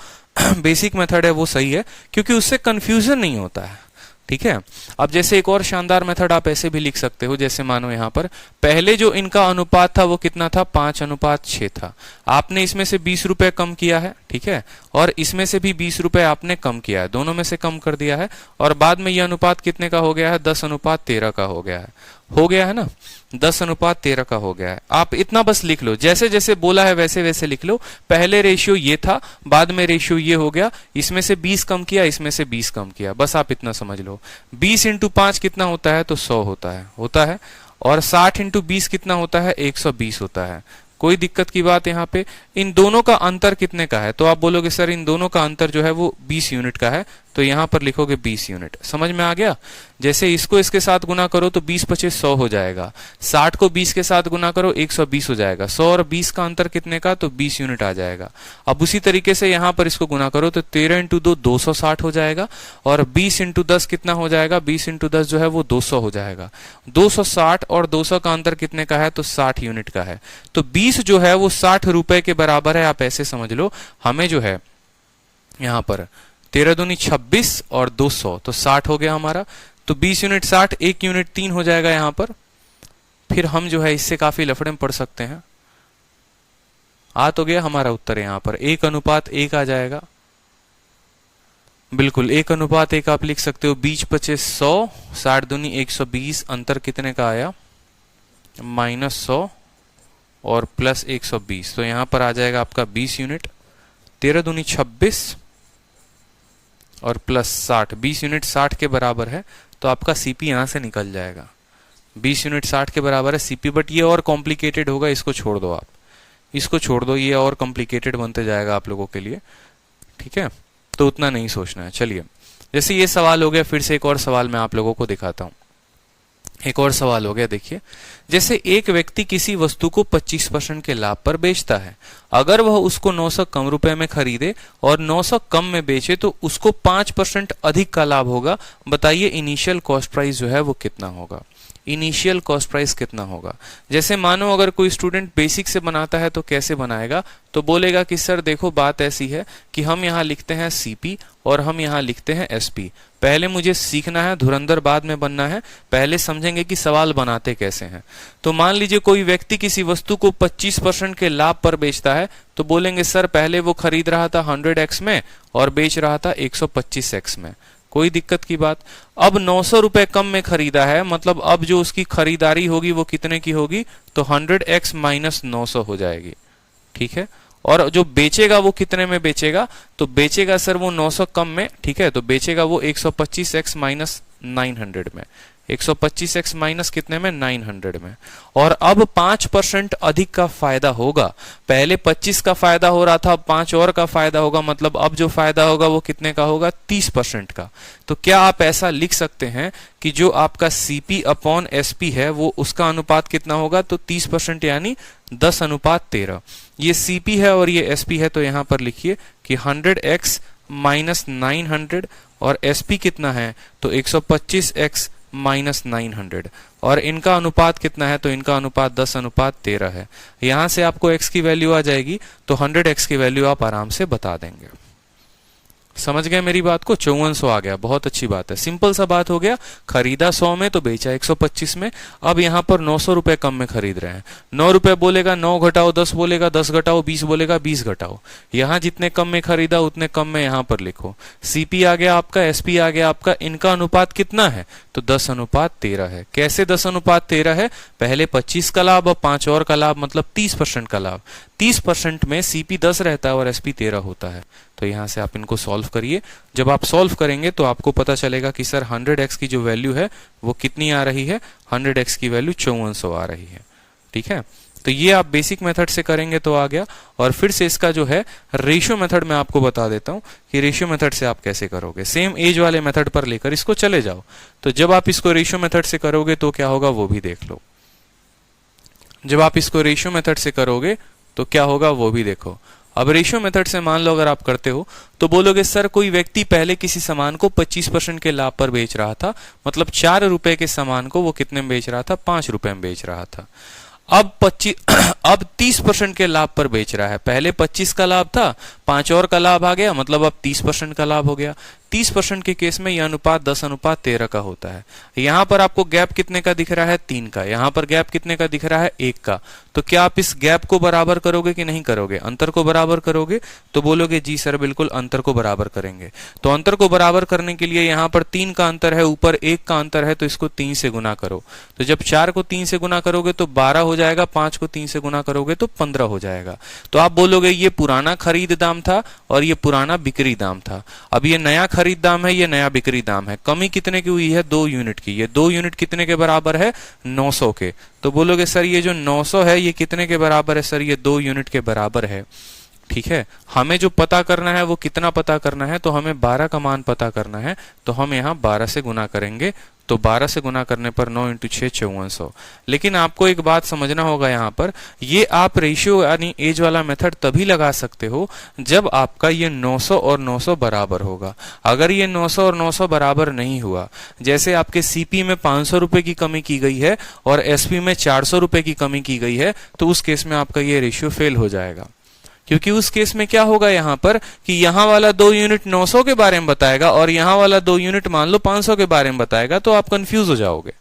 बेसिक मेथड है वो सही है, क्योंकि उससे कंफ्यूजन नहीं होता है। ठीक है। अब जैसे एक और शानदार मेथड आप ऐसे भी लिख सकते हो, जैसे मानो यहाँ पर पहले जो इनका अनुपात था वो कितना था? 5:6 था। आपने इसमें से 20 रुपए कम किया है, ठीक है, और इसमें से भी 20 रुपए आपने कम किया है, दोनों में से कम कर दिया है, और बाद में यह अनुपात कितने का हो गया है? 10:13 का हो गया है ना, 10:13 का हो गया है। आप इतना बस लिख लो, जैसे जैसे बोला है वैसे वैसे लिख लो। पहले रेशियो ये था, बाद में रेशियो ये हो गया, इसमें से 20 कम किया, इसमें से 20 कम किया, बस आप इतना समझ लो। 20 × 5 कितना होता है? तो 100 होता है। और 60 × 20 कितना होता है? 120 होता है। कोई दिक्कत की बात यहाँ पे? इन दोनों का अंतर कितने का है? तो आप बोलोगे सर इन दोनों का अंतर जो है वो 20 यूनिट का है, तो यहाँ पर लिखोगे 20 यूनिट। समझ में आ गया? जैसे इसको इसके साथ गुना करो तो 20 × 25 100 हो जाएगा, 60 को 20 के साथ गुना करो 120 हो जाएगा, 100 और 20 का अंतर कितने का? तो 20 यूनिट आ जाएगा। अब उसी तरीके से यहाँ पर इसको गुना करो तो 13 × 2 260 हो जाएगा, और 20 × 10 कितना हो जाएगा? 20 × 10 जो है वो 200 हो जाएगा। 260 और 200 का अंतर कितने का है? तो 60 यूनिट का है। तो 20 जो है वो 60 रुपए के बराबर है। आप ऐसे समझ लो, हमें जो है यहाँ पर 13 दूनी 26 और 200, तो 60 हो गया हमारा। तो 20 यूनिट 60, 1 यूनिट 3 हो जाएगा यहाँ पर। फिर हम जो है इससे काफी लफड़े में पढ़ सकते हैं। आ तो गया हमारा उत्तर यहाँ पर 1:1 आ जाएगा। बिल्कुल 1:1 आप लिख सकते हो। 20 × 25 100, 60 दूनी 120, अंतर कितने का आया? -100 और +120, तो यहां पर आ जाएगा आपका 20 यूनिट। 13 दूनी 26 और +60, 20 यूनिट 60 के बराबर है, तो आपका सीपी यहां से निकल जाएगा। 20 यूनिट 60 के बराबर है सीपी, बट ये और कॉम्प्लिकेटेड होगा, इसको छोड़ दो आप, इसको छोड़ दो, ये और कॉम्प्लिकेटेड बनते जाएगा आप लोगों के लिए। ठीक है, तो उतना नहीं सोचना है। चलिए, जैसे ये सवाल हो गया, फिर से एक और सवाल मैं आप लोगों को दिखाता हूं। एक और सवाल हो गया, देखिए, जैसे एक व्यक्ति किसी वस्तु को 25% के लाभ पर बेचता है। अगर वह उसको 900 कम रुपए में खरीदे और 900 कम में बेचे तो उसको 5% अधिक का लाभ होगा। बताइए इनिशियल कॉस्ट प्राइस जो है वो कितना होगा? इनिशियल कॉस्ट प्राइस कितना होगा? जैसे मानो अगर कोई स्टूडेंट बेसिक से बनाता है तो कैसे बनाएगा? तो बोलेगा कि सर देखो बात ऐसी है कि हम यहाँ लिखते हैं सीपी और हम यहाँ लिखते हैं एसपी। पहले मुझे सीखना है, धुरंधर बाद में बनना है। पहले समझेंगे कि सवाल बनाते कैसे हैं। तो मान लीजिए कोई व्यक्ति किसी वस्तु को 25% के लाभ पर बेचता है, तो बोलेंगे सर पहले वो खरीद रहा था 100x में और बेच रहा था 125x में। कोई दिक्कत की बात? अब 900 रुपए कम में खरीदा है, मतलब अब जो उसकी खरीदारी होगी वो कितने की होगी? तो 100x - 900 हो जाएगी। ठीक है, और जो बेचेगा वो कितने में बेचेगा? तो बेचेगा सर वो 900 कम में। ठीक है, तो बेचेगा वो 125x - 900 में। 125x माइनस कितने में? 900 में। और अब 5% अधिक का फायदा होगा। पहले 25 का फायदा हो रहा था, अब 5 और का फायदा होगा, मतलब अब जो फायदा होगा वो कितने का होगा? 30% का। तो क्या आप ऐसा लिख सकते हैं कि जो आपका CP/SP है वो उसका अनुपात कितना होगा? तो 30%, यानी 10:13। ये CP है और ये SP है, तो यहां पर लिखिए कि 100x - 900, और SP कितना है? तो 125x - 900, और इनका अनुपात कितना है? तो इनका अनुपात 10:13 है। यहां से आपको x की वैल्यू आ जाएगी, तो 100x की वैल्यू आप आराम से बता देंगे। समझ गए मेरी बात को? 5400 आ गया, बहुत अच्छी बात है, सिंपल सा बात हो गया। खरीदा 100 में तो बेचा 125 में। अब यहाँ पर 900 रुपए कम में खरीद रहे हैं। 9 रुपए बोलेगा 9 घटाओ 10 बोलेगा 10 घटाओ 20 बोलेगा 20 घटाओ। यहाँ जितने कम में खरीदा उतने कम में यहाँ पर लिखो। सीपी आ गया आपका, एसपी आ गया आपका, इनका अनुपात कितना है? तो 10:13 है। कैसे 10:13 है? पहले 25 का लाभ, अब 5 और का लाभ, मतलब 30% का लाभ। 30% में सीपी 10 रहता है और एसपी 13 होता है। तो यहां से आप इनको सॉल्व करिए। जब आप सॉल्व करेंगे तो आपको पता चलेगा कि सर 100x की जो वैल्यू है वो कितनी आ रही है? 100x की वैल्यू 5400 आ रही है। ठीक है, तो ये आप बेसिक मेथड से करेंगे तो आ गया। और फिर से इसका जो है रेशियो मेथड मैं आपको बता देता हूं कि रेशियो मेथड से आप कैसे करोगे। सेम एज वाले मेथड पर लेकर इसको चले जाओ। तो जब आप इसको रेशियो मेथड से करोगे तो क्या होगा वो भी देख लो। जब आप इसको रेशियो मेथड से करोगे तो क्या होगा वो भी देखो। अब रेशियो मेथड से मान लो अगर आप करते हो तो बोलोगे सर कोई व्यक्ति पहले किसी सामान को 25% के लाभ पर बेच रहा था, मतलब 4 रुपए के सामान को वो कितने में बेच रहा था? 5 रुपए में बेच रहा था। अब 30% के लाभ पर बेच रहा है। पहले 25 का लाभ था, 5 और का लाभ आ गया, मतलब अब 30% का लाभ हो गया। 30% के केस में यह अनुपात 10:13 का होता है। यहां पर आपको गैप कितने का दिख रहा है? 3 का। यहां पर गैप कितने का दिख रहा है? 1 का। तो क्या आप इस गैप को बराबर करोगे कि नहीं करोगे? अंतर को बराबर करोगे? तो बोलोगे जी सर बिल्कुल अंतर को बराबर करेंगे। तो अंतर को बराबर करने के लिए यहां पर 3 का अंतर है, ऊपर 1 का अंतर है, तो इसको 3 से गुना करो। तो जब 4 को 3 से गुना करोगे तो 12 हो जाएगा, 5 को 3 से गुना करोगे तो 15 हो जाएगा। तो आप बोलोगे ये पुराना खरीद दाम था और ये पुराना बिक्री दाम था। अब ये नया खरीद दाम है, ये नया बिक्री दाम है। कमी कितने की हुई है? 2 यूनिट की। ये 2 यूनिट कितने के बराबर है? 900 के। तो बोलोगे सर ये जो 900 है ये कितने के बराबर है? सर ये 2 यूनिट के बराबर है। ठीक है, हमें जो पता करना है वो कितना पता करना है? तो हमें 12 का मान पता करना है। तो हम यहाँ 12 से गुना करेंगे। तो 12 से गुना करने पर 9 × 6 = 5400। लेकिन आपको एक बात समझना होगा यहाँ पर, ये आप रेशियो यानी एज वाला मेथड तभी लगा सकते हो जब आपका ये 900 और 900 बराबर होगा। अगर ये 900 और 900 बराबर नहीं हुआ, जैसे आपके सीपी में 500 रुपए की कमी की गई है और एसपी में 400 रुपए की कमी की गई है, तो उस केस में आपका ये रेशियो फेल हो जाएगा। क्योंकि उस केस में क्या होगा यहाँ पर कि यहाँ वाला 2 यूनिट 900 के बारे में बताएगा और यहाँ वाला 2 यूनिट मान लो 500 के बारे में बताएगा। तो आप कंफ्यूज हो जाओगे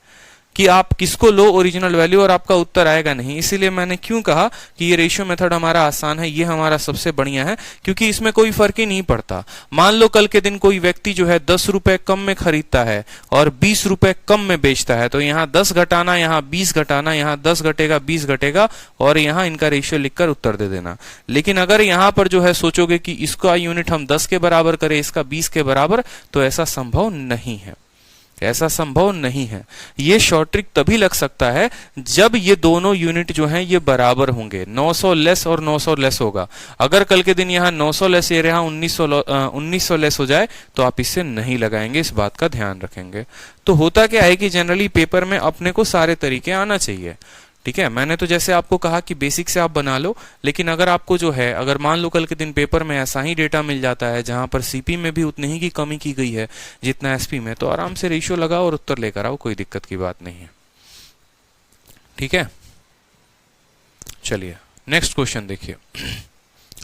कि आप किसको लो ओरिजिनल वैल्यू, और आपका उत्तर आएगा नहीं। इसीलिए मैंने क्यों कहा कि ये रेशियो मेथड हमारा आसान है, ये हमारा सबसे बढ़िया है, क्योंकि इसमें कोई फर्क ही नहीं पड़ता। मान लो कल के दिन कोई व्यक्ति जो है 10 रुपए कम में खरीदता है और 20 रुपए कम में बेचता है, तो यहाँ 10 घटाना, यहाँ 20 घटाना, यहाँ 10 घटेगा 20 घटेगा और यहाँ इनका रेशियो लिखकर उत्तर दे देना। लेकिन अगर यहाँ पर जो है सोचोगे कि इसका यूनिट हम 10 के बराबर करें, इसका 20 के बराबर, तो ऐसा संभव नहीं है। ऐसा संभव नहीं है। ये शॉर्ट ट्रिक तभी लग सकता है जब ये दोनों यूनिट जो हैं ये बराबर होंगे। 900 लेस और 900 लेस होगा। अगर कल के दिन यहाँ 900 लेस ये यहाँ 1900 लेस हो जाए तो आप इससे नहीं लगाएंगे, इस बात का ध्यान रखेंगे। तो होता क्या है कि जनरली पेपर में अपने को सारे तरीके आना चाहिए। ठीक है, मैंने तो जैसे आपको कहा कि बेसिक से आप बना लो, लेकिन अगर आपको जो है, अगर मान लो कल के दिन पेपर में ऐसा ही डेटा मिल जाता है जहां पर सीपी में भी उतनी ही की कमी की गई है जितना एसपी में, तो आराम से रेशियो लगाओ और उत्तर लेकर आओ, कोई दिक्कत की बात नहीं है। ठीक है, चलिए नेक्स्ट क्वेश्चन देखिए।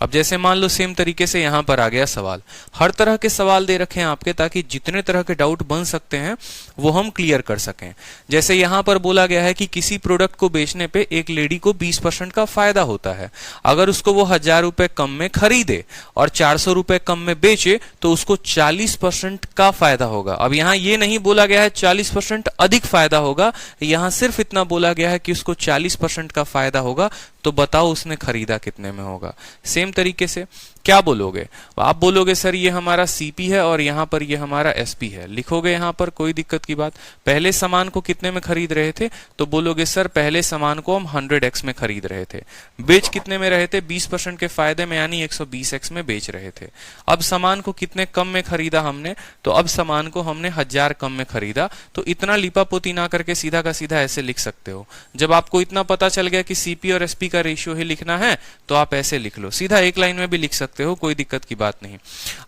अब जैसे मान लो सेम तरीके से यहां पर आ गया सवाल। हर तरह के सवाल दे रखे हैं आपके, ताकि जितने तरह के डाउट बन सकते हैं वो हम क्लियर कर सकें। जैसे यहां पर बोला गया है कि किसी प्रोडक्ट को बेचने पे एक लेडी को 20% का फायदा होता है। अगर उसको वो 1000 रुपए कम में खरीदे और 400 रुपए कम में बेचे तो उसको 40% का फायदा होगा। अब यहां ये नहीं बोला गया है 40% अधिक फायदा होगा, यहां सिर्फ इतना बोला गया है कि उसको 40% का फायदा होगा। तो बताओ उसने खरीदा कितने में होगा। सेम तरीके से क्या बोलोगे? आप बोलोगे सर ये हमारा सीपी है और यहां पर ये हमारा एसपी है, लिखोगे यहां पर, कोई दिक्कत की बात। पहले सामान को कितने में खरीद रहे थे? तो बोलोगे सर पहले सामान को हम 100x में खरीद रहे थे। बेच कितने में रहे थे? 20% के फायदे में, यानी 120x में बेच रहे थे। अब सामान को कितने कम में खरीदा हमने? तो अब सामान को हमने 1000 कम में खरीदा। तो इतना लिपापोती ना करके सीधा का सीधा ऐसे लिख सकते हो। जब आपको इतना पता चल गया कि सीपी और एसपी का रेशियो ही लिखना है तो आप ऐसे लिख लो, सीधा एक लाइन में भी लिख सकते सकते हो, कोई दिक्कत की बात नहीं।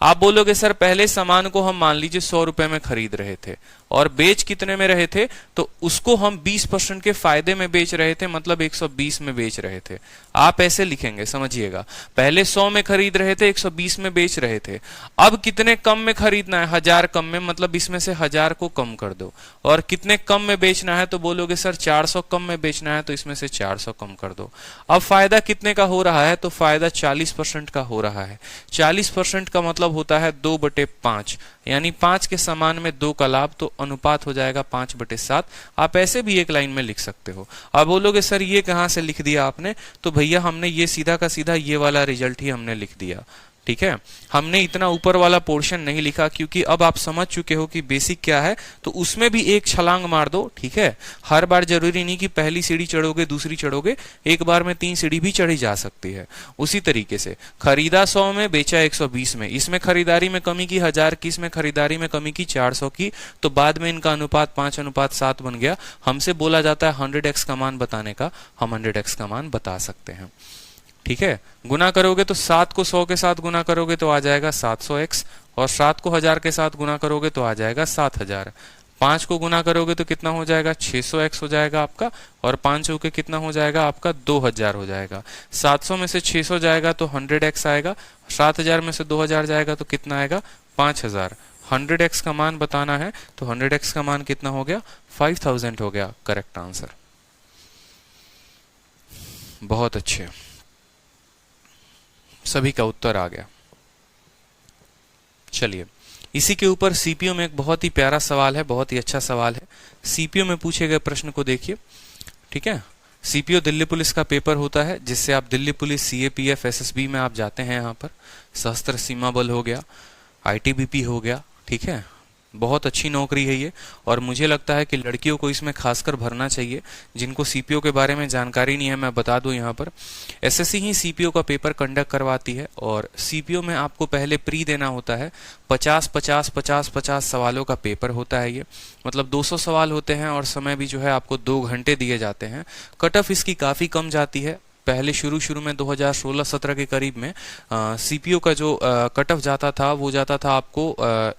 आप बोलोगे सर पहले सामान को हम मान लीजिए 100 रुपए में खरीद रहे थे और बेच कितने में रहे थे, तो उसको हम 20% के फायदे में बेच रहे थे, मतलब 120 में बेच रहे थे। आप ऐसे लिखेंगे, समझिएगा, पहले 100 में खरीद रहे थे, 120 में बेच रहे थे। अब कितने कम में खरीदना है, 1000 कम में, मतलब इसमें से 1000 को कम कर दो। और कितने कम में बेचना है, तो बोलोगे सर 400 कम में बेचना है, तो इसमें से 400 कम कर दो। अब फायदा कितने का हो रहा है, तो फायदा 40% का हो रहा है। 40% का मतलब होता है 2/5, यानी 5 के समान में 2 का लाभ, तो अनुपात हो जाएगा 5/7। आप ऐसे भी एक लाइन में लिख सकते हो। अब बोलोगे सर ये कहां से लिख दिया आपने, तो भैया हमने ये सीधा का सीधा ये वाला रिजल्ट ही हमने लिख दिया। ठीक है, हमने इतना ऊपर वाला पोर्शन नहीं लिखा, क्योंकि अब आप समझ चुके हो कि बेसिक क्या है, तो उसमें भी एक छलांग मार दो। ठीक है, हर बार जरूरी नहीं कि पहली सीढ़ी चढ़ोगे दूसरी चढ़ोगे, एक बार में 3 सीढ़ी भी चढ़ी जा सकती है। उसी तरीके से खरीदा 100 में, बेचा 120 में, इसमें खरीदारी में कमी की 1000 की, इसमें खरीदारी में कमी की 400 की, तो बाद में इनका अनुपात 5:7 बन गया। हमसे बोला जाता है 100x का मान बताने का, हम 100x का मान बता सकते हैं। ठीक है, गुना करोगे तो 7 को 100 के साथ गुना करोगे तो आ जाएगा 700x, और 7 को 1000 के साथ गुना करोगे तो आ जाएगा 7000। 5 को गुना करोगे तो कितना हो जाएगा, 600x हो जाएगा आपका, और 5 के कितना हो जाएगा आपका, 2000 हो जाएगा। 700 में से 600 जाएगा तो 100x आएगा, 7000 में से 2000 जाएगा तो कितना आएगा, 5000। 100x का मान बताना है, तो 100x का मान कितना हो गया, 5000 हो गया। Correct answer. बहुत अच्छे, सभी का उत्तर आ गया। चलिए, इसी के ऊपर सीपीयू में एक बहुत ही प्यारा सवाल है, बहुत ही अच्छा सवाल है। सीपीयू में पूछे गए प्रश्न को देखिए। ठीक है, सीपीयू दिल्ली पुलिस का पेपर होता है, जिससे आप दिल्ली पुलिस, सीएपीएफ, एसएसबी में आप जाते हैं। यहाँ पर सशस्त्र सीमा बल हो गया, आईटीबीपी हो गया। ठीक है, बहुत अच्छी नौकरी है ये, और मुझे लगता है कि लड़कियों को इसमें खासकर भरना चाहिए। जिनको सीपीओ के बारे में जानकारी नहीं है, मैं बता दूं यहाँ पर, एसएससी ही सीपीओ का पेपर कंडक्ट करवाती है, और सीपीओ में आपको पहले प्री देना होता है। 50 सवालों का पेपर होता है ये, मतलब 200 सवाल होते हैं, और समय भी जो है आपको 2 घंटे दिए जाते हैं। कट ऑफ इसकी काफ़ी कम जाती है। पहले शुरू में 2016-17 के करीब में सीपीओ का जो कट ऑफ जाता था, वो जाता था आपको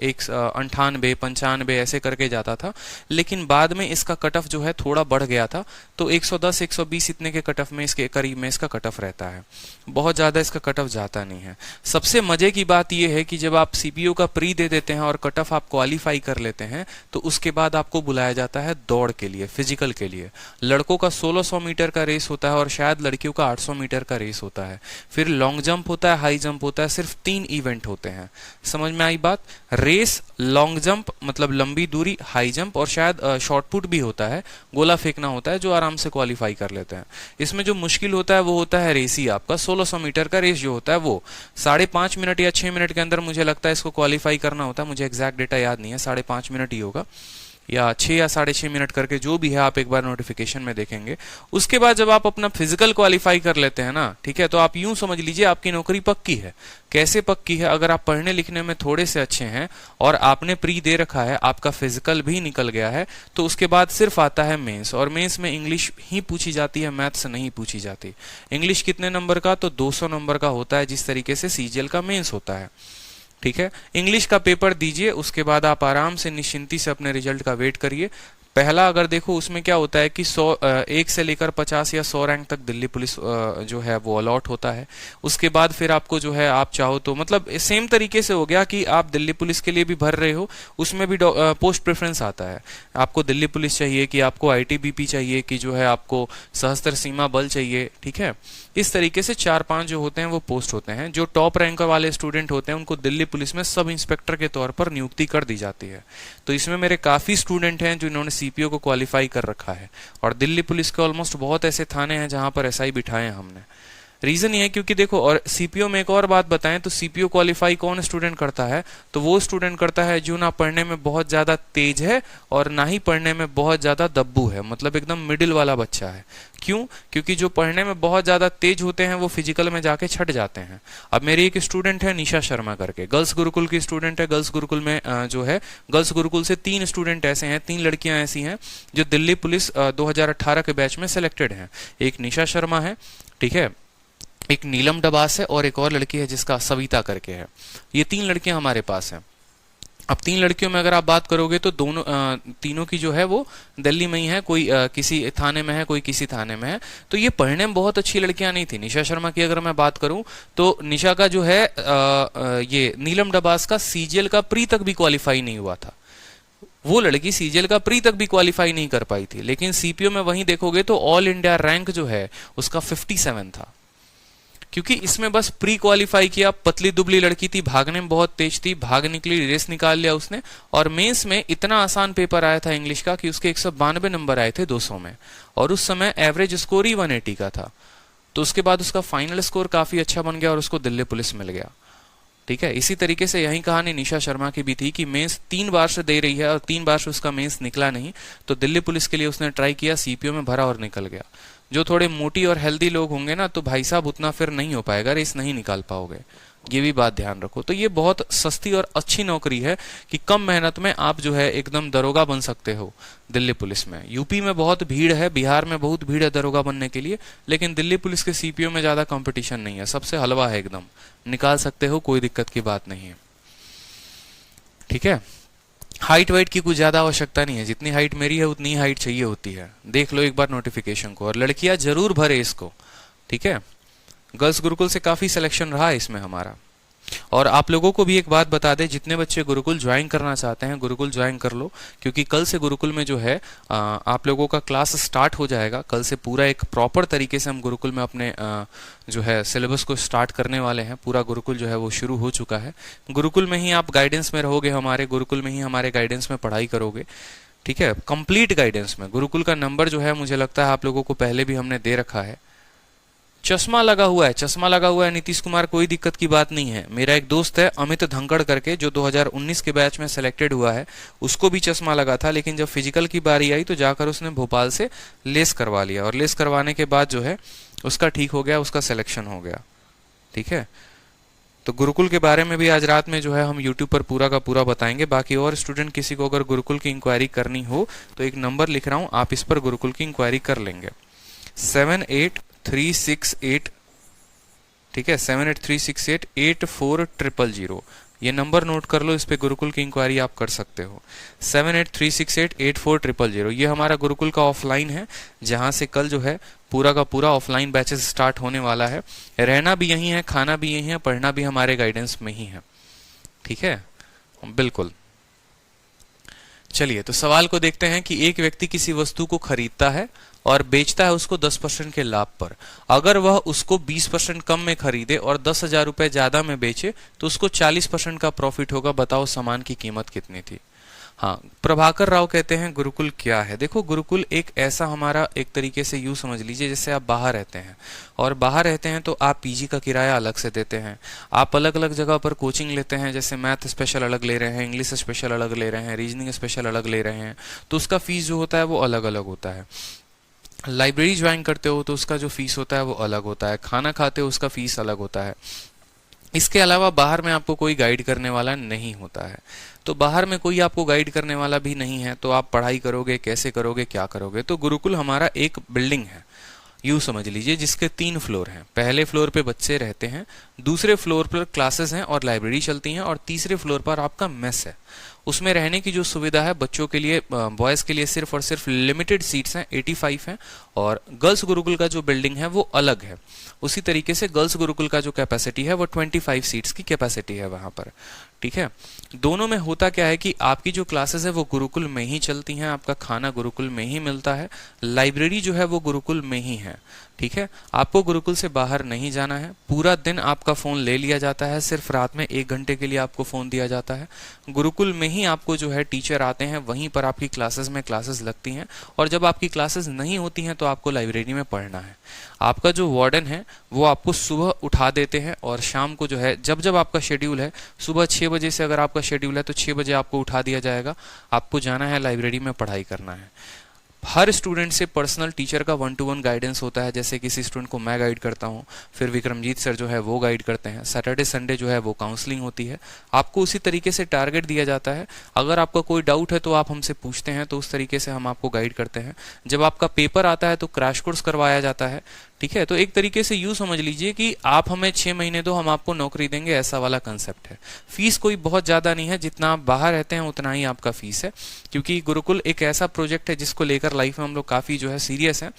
98, 95 ऐसे करके जाता था। लेकिन बाद में इसका कट ऑफ जो है थोड़ा बढ़ गया था, तो 110, 120 इतने के कट ऑफ में, इसके करीब में इसका कट ऑफ रहता है। बहुत ज़्यादा इसका कट ऑफ जाता नहीं है। सबसे मजे की बात यह है कि जब आप सीपीओ का प्री दे देते हैं और कट ऑफ आप क्वालिफाई कर लेते हैं, तो उसके बाद आपको बुलाया जाता है दौड़ के लिए, फिजिकल के लिए। लड़कों का 1600 मीटर का रेस होता है, और शायद लड़कियों 800 मीटर का रेस होता है। फिर लॉन्ग जंप होता है, हाई जंप होता है। सिर्फ 3 इवेंट होते हैं। समझ में आई बात? रेस, लॉन्ग जंप मतलब लंबी दूरी, हाई जंप, और शायद शॉर्ट पुट भी होता है, गोला फेंकना होता है, जो आराम से क्वालिफाई कर लेते हैं। इसमें जो मुश्किल होता है वो होता है रेस ही आपका। 1600 मीटर का रेस जो होता है वो 5.5 मिनट या 6 मिनट के अंदर मुझे लगता है इसको क्वालिफाई करना होता है। मुझे एग्जैक्ट डेटा याद नहीं है, 5.5 मिनट ही होगा, या 6 या 6.5 मिनट करके, जो भी है, आप एक बार नोटिफिकेशन में देखेंगे। उसके बाद जब आप अपना फिजिकल क्वालिफाई कर लेते हैं ना, ठीक है, तो आप यूं समझ लीजिए आपकी नौकरी पक्की है। कैसे पक्की है? अगर आप पढ़ने लिखने में थोड़े से अच्छे हैं और आपने प्री दे रखा है, आपका फिजिकल भी निकल गया है, तो उसके बाद सिर्फ आता है मेंस, और मेंस में इंग्लिश ही पूछी जाती है, मैथ्स नहीं पूछी जाती। इंग्लिश कितने नंबर का? तो 200 नंबर का होता है, जिस तरीके से सीजीएल का मेंस होता है। ठीक है, इंग्लिश का पेपर दीजिए, उसके बाद आप आराम से निश्चिंती से अपने रिजल्ट का वेट करिए। पहला अगर देखो, उसमें क्या होता है कि 1 से लेकर 50 या 100 रैंक तक दिल्ली पुलिस जो है वो अलॉट होता है। उसके बाद फिर आपको जो है, आप चाहो तो, मतलब सेम तरीके से हो गया कि आप दिल्ली पुलिस के लिए भी भर रहे हो, उसमें भी पोस्ट प्रेफरेंस आता है। आपको दिल्ली पुलिस चाहिए कि आपको आईटीबीपी चाहिए कि जो है आपको सशस्त्र सीमा बल चाहिए। ठीक है, इस तरीके से 4-5 जो होते हैं वो पोस्ट होते हैं। जो टॉप रैंक वाले स्टूडेंट होते हैं उनको दिल्ली पुलिस में सब इंस्पेक्टर के तौर पर नियुक्ति कर दी जाती है। तो इसमें मेरे काफी स्टूडेंट हैं जिन्होंने सीपीओ को क्वालिफाई कर रखा है, और दिल्ली पुलिस के ऑलमोस्ट बहुत ऐसे थाने हैं जहां पर एसआई बिठाए हैं हमने। रीजन ये है क्योंकि देखो, और सीपीओ में एक और बात बताएं तो सीपीओ क्वालिफाई कौन स्टूडेंट करता है? तो वो स्टूडेंट करता है जो ना पढ़ने में बहुत ज्यादा तेज है और ना ही पढ़ने में बहुत ज्यादा दब्बू है, मतलब एकदम मिडिल वाला बच्चा है। क्यों? क्योंकि जो पढ़ने में बहुत ज्यादा तेज होते हैं वो फिजिकल में जाके छट जाते हैं। अब मेरी एक स्टूडेंट है निशा शर्मा करके, गर्ल्स गुरुकुल की स्टूडेंट है। गर्ल्स गुरुकुल में जो है, गर्ल्स गुरुकुल से 3 स्टूडेंट ऐसे हैं, 3 लड़कियां ऐसी हैं जो दिल्ली पुलिस 2018 के बैच में सिलेक्टेड हैं। एक निशा शर्मा है, ठीक है, एक नीलम डबास है और एक और लड़की है जिसका सविता करके है। ये 3 लड़कियां हमारे पास हैं। अब 3 लड़कियों में अगर आप बात करोगे तो दोनों तीनों की जो है वो दिल्ली में ही है, कोई किसी थाने में है, कोई किसी थाने में है। तो ये पढ़ने में बहुत अच्छी लड़कियां नहीं थी। निशा शर्मा की अगर मैं बात करूं तो निशा का जो है ये नीलम डबास का सीजीएल का प्री तक भी क्वालिफाई नहीं हुआ था। वो लड़की सीजीएल का प्री तक भी क्वालिफाई नहीं कर पाई थी, लेकिन सीपीओ में वहीं देखोगे तो ऑल इंडिया रैंक जो है उसका 57 था, क्योंकि इसमें बस प्री क्वालिफाई किया। पतली दुबली लड़की थी, भागने में बहुत तेज थी, भाग निकली, रेस निकाल लिया उसने, और मेंस में इतना आसान पेपर आया था इंग्लिश का कि उसके 192 नंबर आए थे 200 में, और उस समय एवरेज स्कोर ही 180 का था। तो उसके बाद उसका फाइनल स्कोर काफी अच्छा बन गया और उसको दिल्ली पुलिस मिल गया। ठीक है, इसी तरीके से यही कहानी निशा शर्मा की भी थी कि मेंस 3 बार से दे रही है और 3 बार से उसका मेंस निकला नहीं, तो दिल्ली पुलिस के लिए उसने ट्राई किया, सीपीओ में भरा और निकल गया। जो थोड़े मोटी और हेल्दी लोग होंगे ना, तो भाई साहब उतना फिर नहीं हो पाएगा, रेस नहीं निकाल पाओगे, ये भी बात ध्यान रखो। तो ये बहुत सस्ती और अच्छी नौकरी है कि कम मेहनत में आप जो है एकदम दरोगा बन सकते हो दिल्ली पुलिस में। यूपी में बहुत भीड़ है, बिहार में बहुत भीड़ है दरोगा बनने के लिए, लेकिन दिल्ली पुलिस के सीपीओ में ज्यादा कंपटीशन नहीं है, सबसे हलवा है एकदम, निकाल सकते हो, कोई दिक्कत की बात नहीं है। ठीक है, हाइट वाइट की कुछ ज्यादा आवश्यकता नहीं है, जितनी हाइट मेरी है उतनी हाइट चाहिए होती है। देख लो एक बार नोटिफिकेशन को, और लड़कियां जरूर भरे इसको। ठीक है, गर्ल्स गुरुकुल से काफी सिलेक्शन रहा है इसमें हमारा। और आप लोगों को भी एक बात बता दें, जितने बच्चे गुरुकुल ज्वाइन करना चाहते हैं गुरुकुल ज्वाइन कर लो, क्योंकि कल से गुरुकुल में जो है आप लोगों का क्लास स्टार्ट हो जाएगा। कल से पूरा एक प्रॉपर तरीके से हम गुरुकुल में अपने जो है सिलेबस को स्टार्ट करने वाले हैं। पूरा गुरुकुल जो है वो शुरू हो चुका है। गुरुकुल में ही आप गाइडेंस में रहोगे, हमारे गुरुकुल में ही हमारे गाइडेंस में पढ़ाई करोगे। ठीक है, कंप्लीट गाइडेंस में। गुरुकुल का नंबर जो है मुझे लगता है आप लोगों को पहले भी हमने दे रखा है। चश्मा लगा हुआ है, चश्मा लगा हुआ है नीतीश कुमार, कोई दिक्कत की बात नहीं है। मेरा एक दोस्त है अमित धंकड़ करके, जो 2019 के बैच में सिलेक्टेड हुआ है, उसको भी चश्मा लगा था, लेकिन जब फिजिकल की बारी आई तो जाकर उसने भोपाल से लेस करवा लिया, और लेस करवाने के बाद जो है उसका ठीक हो गया, उसका सिलेक्शन हो गया। ठीक है, तो गुरुकुल के बारे में भी आज रात में जो है हम यूट्यूब पर पूरा का पूरा बताएंगे। बाकी और स्टूडेंट किसी को अगर गुरुकुल की इंक्वायरी करनी हो तो एक नंबर लिख रहा हूं, आप इस पर गुरुकुल की इंक्वायरी कर लेंगे। 78368, ठीक है, 783688400। ये नंबर नोट कर लो, इस पे गुरुकुल की इंक्वायरी आप कर सकते हो। 783688400। ये हमारा गुरुकुल का ऑफलाइन है, जहां से कल जो है पूरा का पूरा ऑफलाइन बैचेस स्टार्ट होने वाला है। रहना भी यही है, खाना भी यही है, पढ़ना भी हमारे गाइडेंस में ही है। ठीक है, बिल्कुल। चलिए, तो सवाल को देखते हैं कि एक व्यक्ति किसी वस्तु को खरीदता है और बेचता है उसको 10% के लाभ पर। अगर वह उसको 20% कम में खरीदे और 10,000 रुपए ज्यादा में बेचे तो उसको 40% का प्रॉफिट होगा। बताओ सामान की कीमत कितनी थी। हाँ, प्रभाकर राव कहते हैं गुरुकुल क्या है। देखो, गुरुकुल एक ऐसा हमारा एक तरीके से यूं समझ लीजिए जैसे आप बाहर रहते हैं, और बाहर रहते हैं तो आप पीजी का किराया अलग से देते हैं, आप अलग अलग जगह पर कोचिंग लेते हैं, जैसे मैथ स्पेशल अलग ले रहे हैं, इंग्लिश स्पेशल अलग ले रहे हैं, रीजनिंग स्पेशल अलग ले रहे हैं, तो उसका फीस जो होता है वो अलग अलग होता है। लाइब्रेरी ज्वाइन करते हो तो उसका जो फीस होता है वो अलग होता है, खाना खाते हो उसका फीस अलग होता है। इसके अलावा बाहर में आपको कोई गाइड करने वाला नहीं होता है, तो बाहर में कोई आपको गाइड करने वाला भी नहीं है, तो आप पढ़ाई करोगे कैसे, करोगे क्या करोगे। तो गुरुकुल हमारा एक बिल्डिंग है, यूं समझ लीजिए, जिसके 3 फ्लोर हैं। पहले फ्लोर पे बच्चे रहते हैं, दूसरे फ्लोर पर क्लासेस हैं और लाइब्रेरी चलती हैं, और तीसरे फ्लोर पर आपका मेस है। उसमें रहने की जो सुविधा है बच्चों के लिए, बॉयज के लिए सिर्फ और सिर्फ लिमिटेड सीट्स हैं, 85 हैं, और गर्ल्स गुरुकुल का जो बिल्डिंग है वो अलग है। उसी तरीके से गर्ल्स गुरुकुल का जो कैपेसिटी है वो 25 सीट्स की कैपेसिटी है वहां पर। ठीक है, दोनों में होता क्या है कि आपकी जो क्लासेस है वो गुरुकुल में ही चलती हैं, आपका खाना गुरुकुल में ही मिलता है, लाइब्रेरी जो है वो गुरुकुल में ही है। ठीक है, आपको गुरुकुल से बाहर नहीं जाना है, पूरा दिन आपका फोन ले लिया जाता है, सिर्फ रात में 1 घंटे के लिए आपको फोन दिया जाता है। गुरुकुल में ही आपको जो है टीचर आते हैं, वहीं पर आपकी क्लासेस में क्लासेस लगती हैं, और जब आपकी क्लासेस नहीं होती हैं तो आपको लाइब्रेरी में पढ़ना है। आपका जो वार्डन है वो आपको सुबह उठा देते हैं, और शाम को जो है जब जब आपका शेड्यूल है, सुबह 6 बजे से अगर आपका शेड्यूल है तो 6 बजे आपको उठा दिया जाएगा, आपको जाना है लाइब्रेरी में पढ़ाई करना है। हर स्टूडेंट से पर्सनल टीचर का 1-to-1 गाइडेंस होता है, जैसे किसी स्टूडेंट को मैं गाइड करता हूँ, फिर विक्रमजीत सर जो है वो गाइड करते हैं, सैटरडे संडे जो है वो काउंसलिंग होती है। आपको उसी तरीके से टारगेट दिया जाता है, अगर आपका कोई डाउट है तो आप हमसे पूछते हैं, तो उस तरीके से हम आपको गाइड करते हैं। जब आपका पेपर आता है तो क्रैश कोर्स करवाया जाता है। ठीक है, तो एक तरीके से यूं समझ लीजिए कि आप हमें 6 महीने दो, हम आपको नौकरी देंगे, ऐसा वाला कंसेप्ट है। फीस कोई बहुत ज्यादा नहीं है, जितना आप बाहर रहते हैं उतना ही आपका फीस है, क्योंकि गुरुकुल एक ऐसा प्रोजेक्ट है जिसको लेकर लाइफ में हम लोग काफी जो है सीरियस हैं,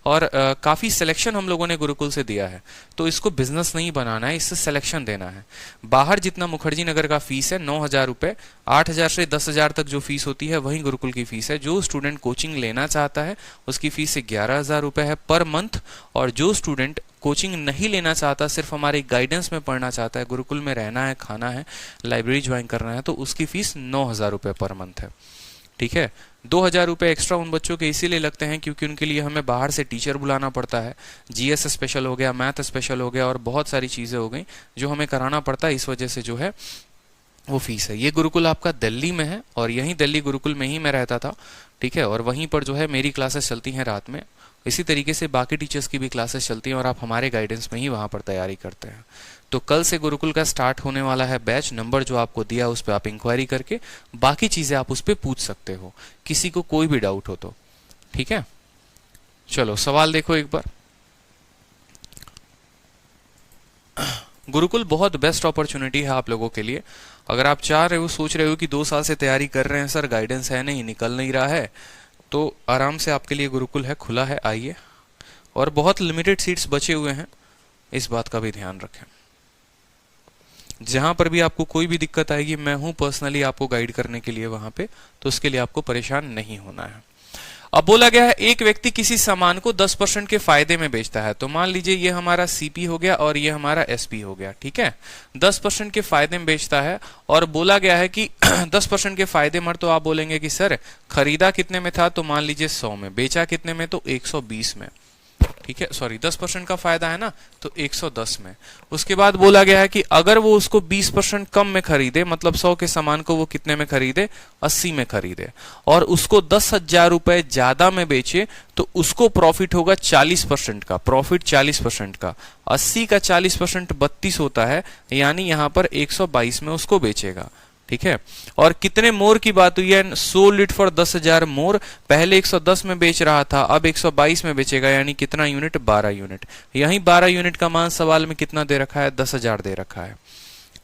और काफी सिलेक्शन हम लोगों ने गुरुकुल से दिया है। तो इसको बिजनेस नहीं बनाना है, इससे सिलेक्शन देना है। बाहर जितना मुखर्जी नगर का फीस है 9,000 रुपए, 8,000 से 10,000 तक जो फीस होती है वही गुरुकुल की फीस है। जो स्टूडेंट कोचिंग लेना चाहता है उसकी फीस 11,000 रुपए है पर मंथ, और जो स्टूडेंट कोचिंग नहीं लेना चाहता, सिर्फ हमारे गाइडेंस में पढ़ना चाहता है, गुरुकुल में रहना है, खाना है, लाइब्रेरी ज्वाइन करना है, तो उसकी फीस 9,000 रुपए पर मंथ है। ठीक है, 2,000 रुपए एक्स्ट्रा उन बच्चों के इसीलिए लगते हैं क्योंकि उनके लिए हमें बाहर से टीचर बुलाना पड़ता है। जीएस स्पेशल हो गया, मैथ स्पेशल हो गया, और बहुत सारी चीजें हो गई जो हमें कराना पड़ता है, इस वजह से जो है वो फीस है। ये गुरुकुल आपका दिल्ली में है, और यहीं दिल्ली गुरुकुल में ही मैं रहता था। ठीक है, और वहीं पर जो है मेरी क्लासेस चलती हैं रात में। इसी तरीके से बाकी टीचर्स की भी क्लासेस चलती हैं, और आप हमारे गाइडेंस में ही वहां पर तैयारी करते हैं। तो कल से गुरुकुल का स्टार्ट होने वाला है बैच। नंबर जो आपको दिया उस पर आप इंक्वायरी करके बाकी चीजें आप उस पर पूछ सकते हो, किसी को कोई भी डाउट हो तो। ठीक है, चलो सवाल देखो एक बार। गुरुकुल बहुत बेस्ट अपॉर्चुनिटी है आप लोगों के लिए। अगर आप चाह रहे हो, सोच रहे हो कि 2 साल से तैयारी कर रहे हैं सर, गाइडेंस है नहीं, निकल नहीं रहा है, तो आराम से आपके लिए गुरुकुल है, खुला है, आइए। और बहुत लिमिटेड सीट्स बचे हुए हैं, इस बात का भी ध्यान रखें। जहां पर भी आपको कोई भी दिक्कत आएगी, मैं हूं पर्सनली आपको गाइड करने के लिए वहां पे, तो उसके लिए आपको परेशान नहीं होना है। अब बोला गया है एक व्यक्ति किसी सामान को 10% के फायदे में बेचता है। तो मान लीजिए ये हमारा सीपी हो गया और ये हमारा एसपी हो गया। ठीक है, 10% के फायदे में बेचता है, और बोला गया है कि 10% के फायदे में, तो आप बोलेंगे कि सर खरीदा कितने में था, तो मान लीजिए 100 में, बेचा कितने में, तो 120 में। ठीक है, सॉरी 10% का फायदा है ना, तो 110 में। उसके बाद बोला गया है कि अगर वो उसको 20% कम में खरीदे, मतलब 100 के सामान को वो कितने में खरीदे, 80 में खरीदे, और उसको 10,000 रुपए ज्यादा में बेचे, तो उसको प्रॉफिट होगा 40% का, प्रॉफिट 40% का। 80 का 40% 32 होता है, यानी यहां पर 122 में उसको बेचेगा। ठीक है, और कितने मोर की बात हुई है, सोल्ड इट फॉर 10,000 मोर। पहले 110 में बेच रहा था, अब 122 में बेचेगा, यानी कितना यूनिट, 12 यूनिट। यही 12 यूनिट का मान सवाल में कितना दे रखा है, 10,000 दे रखा है।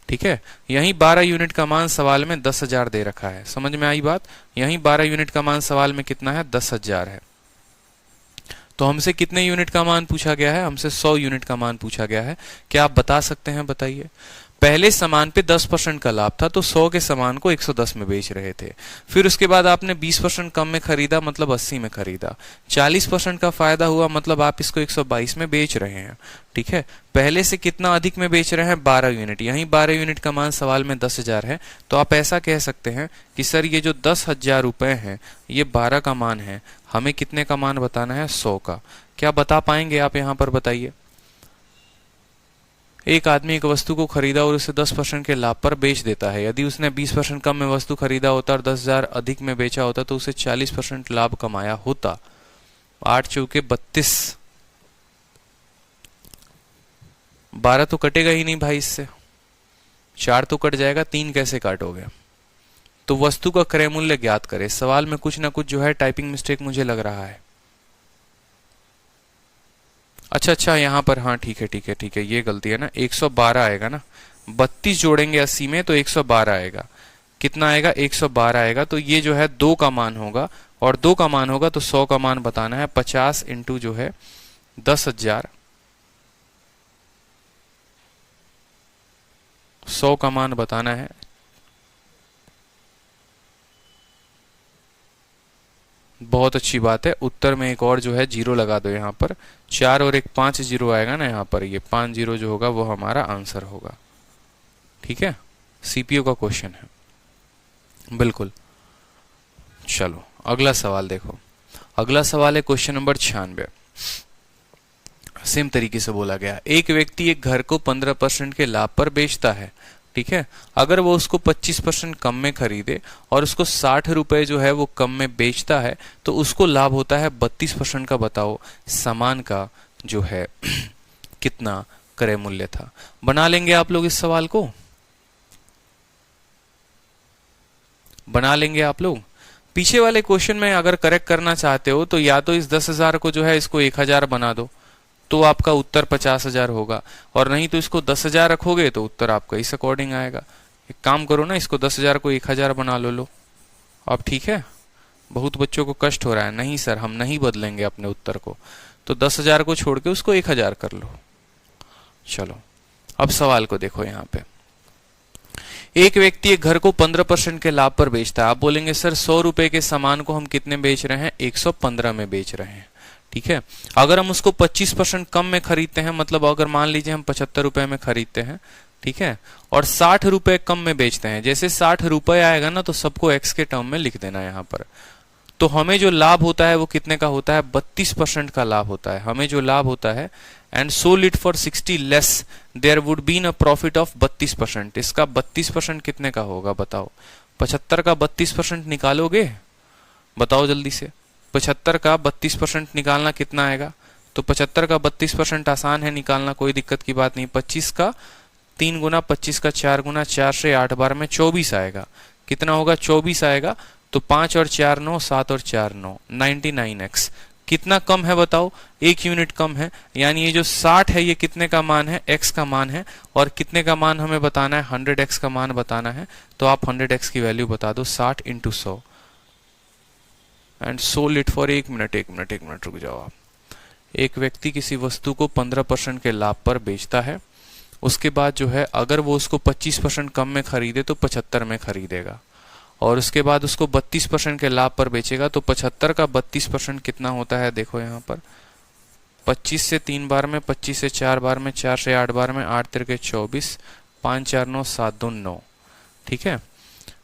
ठीक है, यही 12 यूनिट का मान सवाल में 10,000 दे रखा है। समझ में आई बात? यही 12 यूनिट का मान सवाल में कितना है, 10,000 है। तो हमसे कितने यूनिट का मान पूछा गया है, हमसे 100 यूनिट का मान पूछा गया है। क्या आप बता सकते हैं, बताइए। पहले सामान पे 10% का लाभ था, तो 100 के सामान को 110 में बेच रहे थे। फिर उसके बाद आपने 20% कम में खरीदा, मतलब 80 में खरीदा। 40% का फायदा हुआ, मतलब आप इसको 122 में बेच रहे हैं। ठीक है, पहले से कितना अधिक में बेच रहे हैं, 12 यूनिट। यही 12 यूनिट का मान सवाल में 10,000 है। तो आप ऐसा कह सकते हैं कि सर ये जो 10,000 रुपए हैं, ये 12 का मान है, हमें कितने का मान बताना है, 100 का। क्या बता पाएंगे आप यहाँ पर, बताइए। एक आदमी एक वस्तु को खरीदा और उसे 10% के लाभ पर बेच देता है। यदि उसने 20% कम में वस्तु खरीदा होता और 10,000 अधिक में बेचा होता, तो उसे 40% लाभ कमाया होता। 8 चौके 32, 12 तो कटेगा ही नहीं भाई इससे, 4 तो कट जाएगा, 3 कैसे काटोगे। तो वस्तु का क्रय मूल्य ज्ञात करे। सवाल में कुछ ना कुछ जो है टाइपिंग मिस्टेक मुझे लग रहा है। अच्छा, यहाँ पर हाँ ठीक है, ये गलती है ना, 112 आएगा ना, 32 जोड़ेंगे 80 में तो 112 आएगा। कितना आएगा, 112 आएगा। तो ये जो है 2 का मान होगा, और 2 का मान होगा तो 100 का मान बताना है। 50 इंटू जो है 10,000, 100 का मान बताना है। बहुत अच्छी बात है। उत्तर में एक और जो है 0 लगा दो यहाँ पर। 4 और 1 5 0 आएगा ना यहाँ पर, ये 5 0 जो होगा वो हमारा आंसर होगा। ठीक है, सीपीयू का क्वेश्चन है बिल्कुल। चलो अगला सवाल देखो। अगला सवाल है क्वेश्चन नंबर 96। सेम तरीके से बोला गया, एक व्यक्ति एक घर को 15% के लाभ पर बेचता है। ठीक है, अगर वो उसको 25% कम में खरीदे और उसको 60 रुपए जो है वो कम में बेचता है, तो उसको लाभ होता है 32% का। बताओ सामान का जो है कितना क्रय मूल्य था। बना लेंगे आप लोग इस सवाल को, बना लेंगे आप लोग। पीछे वाले क्वेश्चन में अगर करेक्ट करना चाहते हो तो या तो इस 10,000 को जो है इसको 1,000 बना दो, तो आपका उत्तर 50,000 होगा, और नहीं तो इसको 10,000 रखोगे तो उत्तर आपका इस अकॉर्डिंग आएगा। एक काम करो ना, इसको 10,000 को 1,000 बना लो। अब ठीक है, बहुत बच्चों को कष्ट हो रहा है, नहीं सर हम नहीं बदलेंगे अपने उत्तर को, तो 10,000 को छोड़ के उसको 1,000 कर लो। चलो अब सवाल को देखो, यहाँ पे एक व्यक्ति एक घर को 15% के लाभ पर बेचता है। आप बोलेंगे सर 100 रुपए के सामान को हम कितने बेच रहे हैं, 115 में बेच रहे हैं। ठीक है, अगर हम उसको 25% कम में खरीदते हैं, मतलब अगर मान लीजिए हम 75 रुपए में खरीदते हैं, ठीक है, और 60 रुपए कम में बेचते हैं, जैसे 60 रुपए आएगा ना तो सबको एक्स के टर्म में लिख देना यहाँ पर। तो हमें जो लाभ होता है वो कितने का होता है, 32% का लाभ होता है हमें जो लाभ होता है। And sold it for 60 less, there would been a profit of 32%। इसका 32% कितने का होगा बताओ, 75 का 32% निकालोगे, बताओ जल्दी से। 75 का 32% निकालना कितना आएगा, तो 75 का 32% आसान है निकालना, कोई दिक्कत की बात नहीं। 25 का 3 गुना, 25 का 4 गुना, 4 से 8 बार में 24 आएगा। कितना होगा, 24 आएगा। तो 5 और 4 9, 7 और 4 9, 99x। कितना कम है बताओ, 1 यूनिट कम है, यानी ये जो 60 है ये कितने का मान है, x का मान है, और कितने का मान हमें बताना है, 100x का मान बताना है। तो आप 100x की वैल्यू बता दो, 60 into 100 and sold it for 1 minute, 1 minute, 1 minute रुक जाओ आप। एक व्यक्ति किसी वस्तु को 15% के लाभ पर बेचता है, उसके बाद जो है अगर वो उसको 25% कम में खरीदे तो 75 में खरीदेगा, और उसके बाद उसको 32% के लाभ पर बेचेगा। तो 75 का 32% कितना होता है, देखो यहाँ पर 25 से 3 बार में, 25 से 4 बार में, 4 से 8 बार में, 8 तिरके 24, 5 4 9, 7 2 9। ठीक है,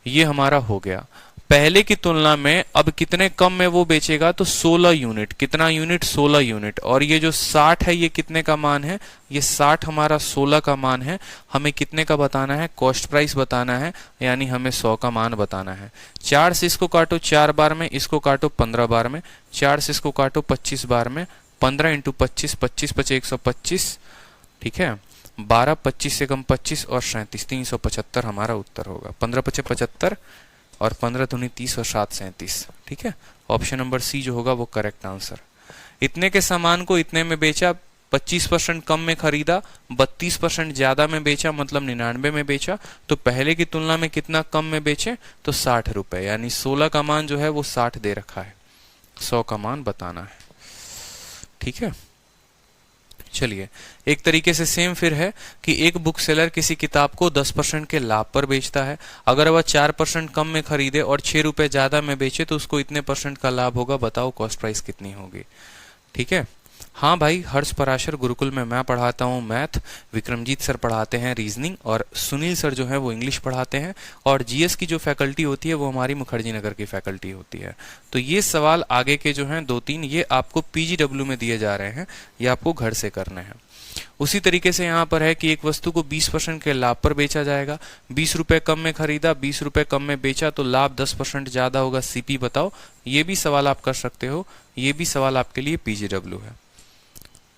ये हमारा हो गया। पहले की तुलना में अब कितने कम में वो बेचेगा, तो 16 यूनिट। कितना यूनिट, 16 यूनिट। और ये जो 60 है ये कितने का मान है, ये 60 हमारा 16 का मान है। हमें कितने का बताना है, कॉस्ट प्राइस बताना है, यानी हमें 100 का मान बताना है। 4 से इसको काटो 4 बार में, इसको काटो 15 बार में, 4 से इसको काटो 25 बार में, 15 इंटू 25, 25 पचे 125। ठीक है, 12, 25 से कम 25 और 37, 375 हमारा उत्तर होगा। 15 पचे 75 और 15 दूनी 30 और 7 37। ठीक है, ऑप्शन नंबर सी जो होगा वो करेक्ट आंसर। इतने के सामान को इतने में बेचा, 25% कम में खरीदा, 32% ज्यादा में बेचा, मतलब 99 में बेचा। तो पहले की तुलना में कितना कम में बेचे, तो 60 रुपए, यानी 16 का मान जो है वो 60 दे रखा है, 100 का मान बताना है। ठीक है, चलिए एक तरीके से सेम फिर है कि एक बुक सेलर किसी किताब को 10% के लाभ पर बेचता है। अगर वह 4% कम में खरीदे और 6 रुपए ज्यादा में बेचे तो उसको इतने % का लाभ होगा, बताओ कॉस्ट प्राइस कितनी होगी। ठीक है, हाँ भाई, हर्ष पराशर गुरुकुल में मैं पढ़ाता हूँ मैथ, विक्रमजीत सर पढ़ाते हैं रीजनिंग, और सुनील सर जो है वो इंग्लिश पढ़ाते हैं, और जीएस की जो फैकल्टी होती है वो हमारी मुखर्जी नगर की फैकल्टी होती है। तो ये सवाल आगे के जो हैं 2-3 ये आपको पीजीडब्ल्यू में दिए जा रहे हैं, ये आपको घर से करने हैं। उसी तरीके से यहाँ पर है कि एक वस्तु को 20% के लाभ पर बेचा जाएगा, 20 रुपए कम में खरीदा, 20 रुपए कम में बेचा, तो लाभ 10% ज्यादा होगा, सीपी बताओ। ये भी सवाल आप कर सकते हो, ये भी सवाल आपके लिए पीजीडब्ल्यू है।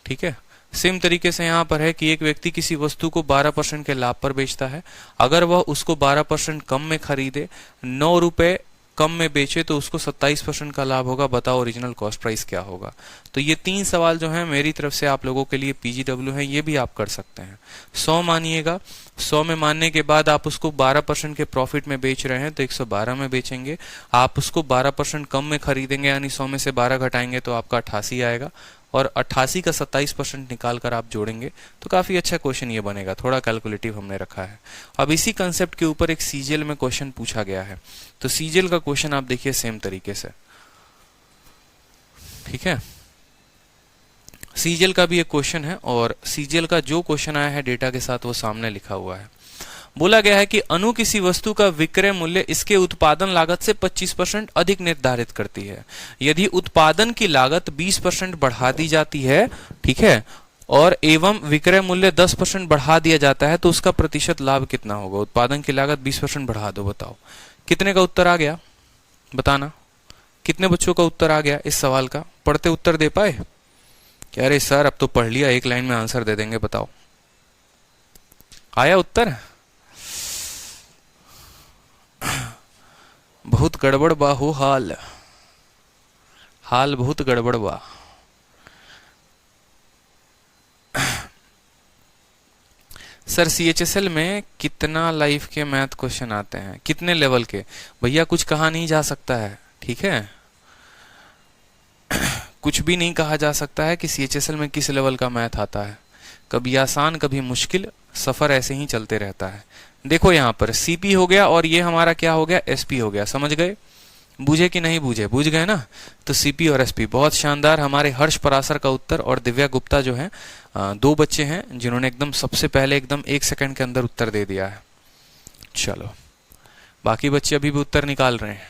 ठीक है, सेम तरीके से यहाँ पर है कि एक व्यक्ति किसी वस्तु को 12% के लाभ पर बेचता है। अगर वह उसको 12% कम में खरीदे, 9 रुपए कम में बेचे, तो उसको 27% का लाभ होगा, बताओ ओरिजिनल कॉस्ट प्राइस क्या होगा। तो ये 3 सवाल जो हैं मेरी तरफ से आप लोगों के लिए पीजीडब्ल्यू है, ये भी आप कर सकते हैं। 100 मानिएगा, 100 में मानने के बाद आप उसको 12% के प्रॉफिट में बेच रहे हैं तो 112 में बेचेंगे। आप उसको 12% कम में खरीदेंगे, यानी 100 में से 12 घटाएंगे तो आपका 88 आएगा, और 88 का 27% निकाल कर आप जोड़ेंगे तो काफी अच्छा क्वेश्चन ये बनेगा। थोड़ा कैलकुलेटिव हमने रखा है। अब इसी कंसेप्ट के ऊपर एक सीजीएल में क्वेश्चन पूछा गया है, तो सीजीएल का क्वेश्चन आप देखिए सेम तरीके से। ठीक है, सीजीएल का भी एक क्वेश्चन है, और सीजीएल का जो क्वेश्चन आया है डेटा के साथ वो सामने लिखा हुआ है। बोला गया है कि अनु किसी वस्तु का विक्रय मूल्य इसके उत्पादन लागत से 25% अधिक निर्धारित करती है। यदि उत्पादन की लागत 20% बढ़ा दी जाती है, ठीक है, और एवं विक्रय मूल्य 10% बढ़ा दिया जाता है, तो उसका प्रतिशत लाभ कितना होगा। उत्पादन की लागत 20% बढ़ा दो, बताओ कितने का उत्तर आ गया, बताना। कितने बच्चों का उत्तर आ गया इस सवाल का, पढ़ते उत्तर दे पाए? क्या अरे सर अब तो पढ़ लिया, एक लाइन में आंसर दे देंगे, बताओ आया उत्तर? बहुत गड़बड़ बा हो हाल, हाल बहुत गड़बड़ बा। सर सीएचएसएल में कितना लाइफ के मैथ क्वेश्चन आते हैं, कितने लेवल के? भैया कुछ कहा नहीं जा सकता है, ठीक है। कुछ भी नहीं कहा जा सकता है कि सीएचएसएल में किस लेवल का मैथ आता है। कभी आसान कभी मुश्किल, सफर ऐसे ही चलते रहता है। देखो यहाँ पर सीपी हो गया और ये हमारा क्या हो गया, एसपी हो गया। समझ गए? बूझे कि नहीं बूझे? बूझ गए ना। तो सीपी और एसपी बहुत शानदार। हमारे हर्ष पराशर का उत्तर और दिव्या गुप्ता जो है, दो बच्चे हैं जिन्होंने एकदम सबसे पहले एकदम 1 सेकंड के अंदर उत्तर दे दिया है। चलो बाकी बच्चे अभी भी उत्तर निकाल रहे हैं।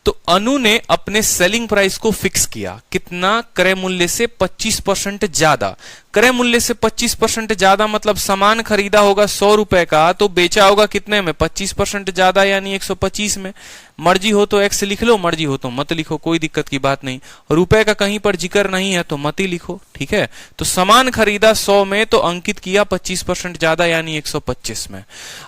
तो अनु ने अपने सेलिंग प्राइस को फिक्स किया कितना? क्रय मूल्य से 25% ज्यादा। क्रय मूल्य से 25% ज्यादा मतलब सामान खरीदा होगा 100 रुपए का, तो बेचा होगा कितने में? 25% ज्यादा यानी 125 में। मर्जी हो तो एक्स लिख लो, मर्जी हो तो मत लिखो, कोई दिक्कत की बात नहीं। रुपए का कहीं पर जिक्र नहीं है तो मत ही लिखो, ठीक है। तो सामान खरीदा 100 में तो अंकित किया 25% ज्यादा यानी 125 में।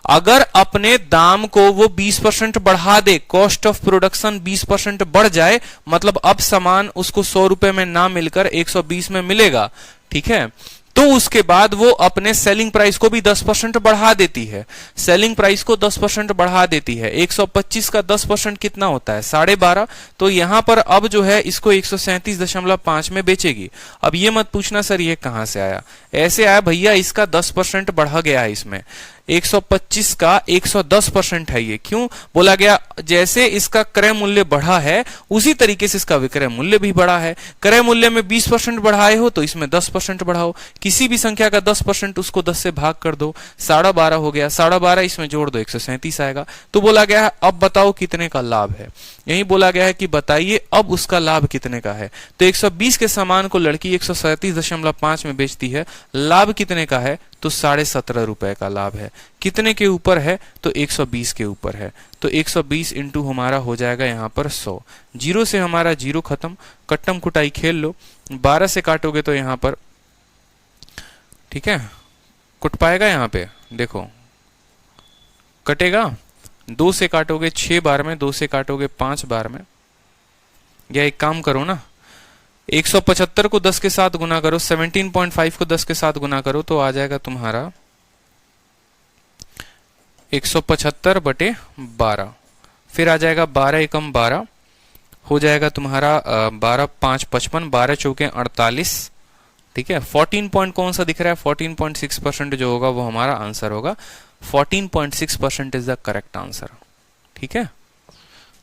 अगर अपने दाम को वो 20% बढ़ा दे, कॉस्ट ऑफ प्रोडक्शन 20% बढ़ जाए, मतलब अब सामान उसको 100 रुपए में ना मिलकर 120 में मिलेगा, ठीक है। तो उसके बाद वो अपने सेलिंग प्राइस को भी 10% बढ़ा देती है। सेलिंग प्राइस को 10% बढ़ा देती है। 125 का 10% कितना होता है? 12.5। तो यहां पर अब जो है इसको 137.5 में बेचेगी। अब ये मत पूछना सर ये कहां से आया, ऐसे आया भैया इसका 10% बढ़ा गया है इसमें। 125 का 110% है ये। क्यों बोला गया? जैसे इसका क्रय मूल्य बढ़ा है उसी तरीके से इसका विक्रय मूल्य भी बढ़ा है। क्रय मूल्य में 20% बढ़ाए हो तो इसमें 10% बढ़ाओ। किसी भी संख्या का 10% उसको 10 से भाग कर दो, 12.5 हो गया। 12.5 इसमें जोड़ दो 137 आएगा। तो बोला गया है अब बताओ कितने का लाभ है। यही बोला गया है कि बताइए अब उसका लाभ कितने का है। तो 120 के सामान को लड़की 137.5 में बेचती है, लाभ कितने का है? तो 17.5 रुपए का लाभ है। कितने के ऊपर है? तो 120 के ऊपर है। तो 120 इंटू हमारा हो जाएगा यहाँ पर 100। जीरो से हमारा जीरो खत्म, कट्टम कुटाई खेल लो। 12 से काटोगे तो यहाँ पर, ठीक है, कुट पाएगा यहाँ पे, देखो कटेगा। 2 से काटोगे 6 बार में, 2 से काटोगे 5 बार में। या एक काम करो ना, 175 को 10 के साथ गुना करो, 17.5 को 10 के साथ गुना करो तो आ जाएगा तुम्हारा 175/12। फिर आ जाएगा 12 एकम 12, हो जाएगा तुम्हारा 12 5 55, 12 चौके 48, ठीक है। 14 पॉइंट कौन सा दिख रहा है? 14.6% जो होगा वो हमारा आंसर होगा। 14.6% इज द करेक्ट आंसर, ठीक है।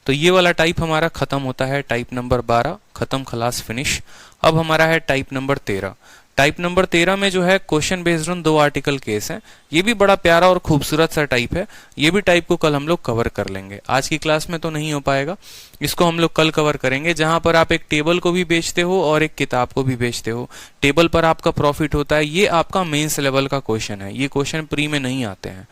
तो ये वाला टाइप हमारा खत्म होता है, टाइप नंबर 12 खत्म, खलास फिनिश। अब हमारा है टाइप नंबर 13। टाइप नंबर 13 में जो है question based on 2 article case है। ये भी बड़ा प्यारा और खूबसूरत सा टाइप है। ये भी टाइप को कल हम लोग कवर कर लेंगे, आज की क्लास में तो नहीं हो पाएगा। इसको हम लोग कल कवर करेंगे, जहां पर आप एक टेबल को भी बेचते हो और एक किताब को भी बेचते हो। टेबल पर आपका प्रॉफिट होता है। ये आपका मेंस लेवल का क्वेश्चन है, ये क्वेश्चन प्री में नहीं आते हैं,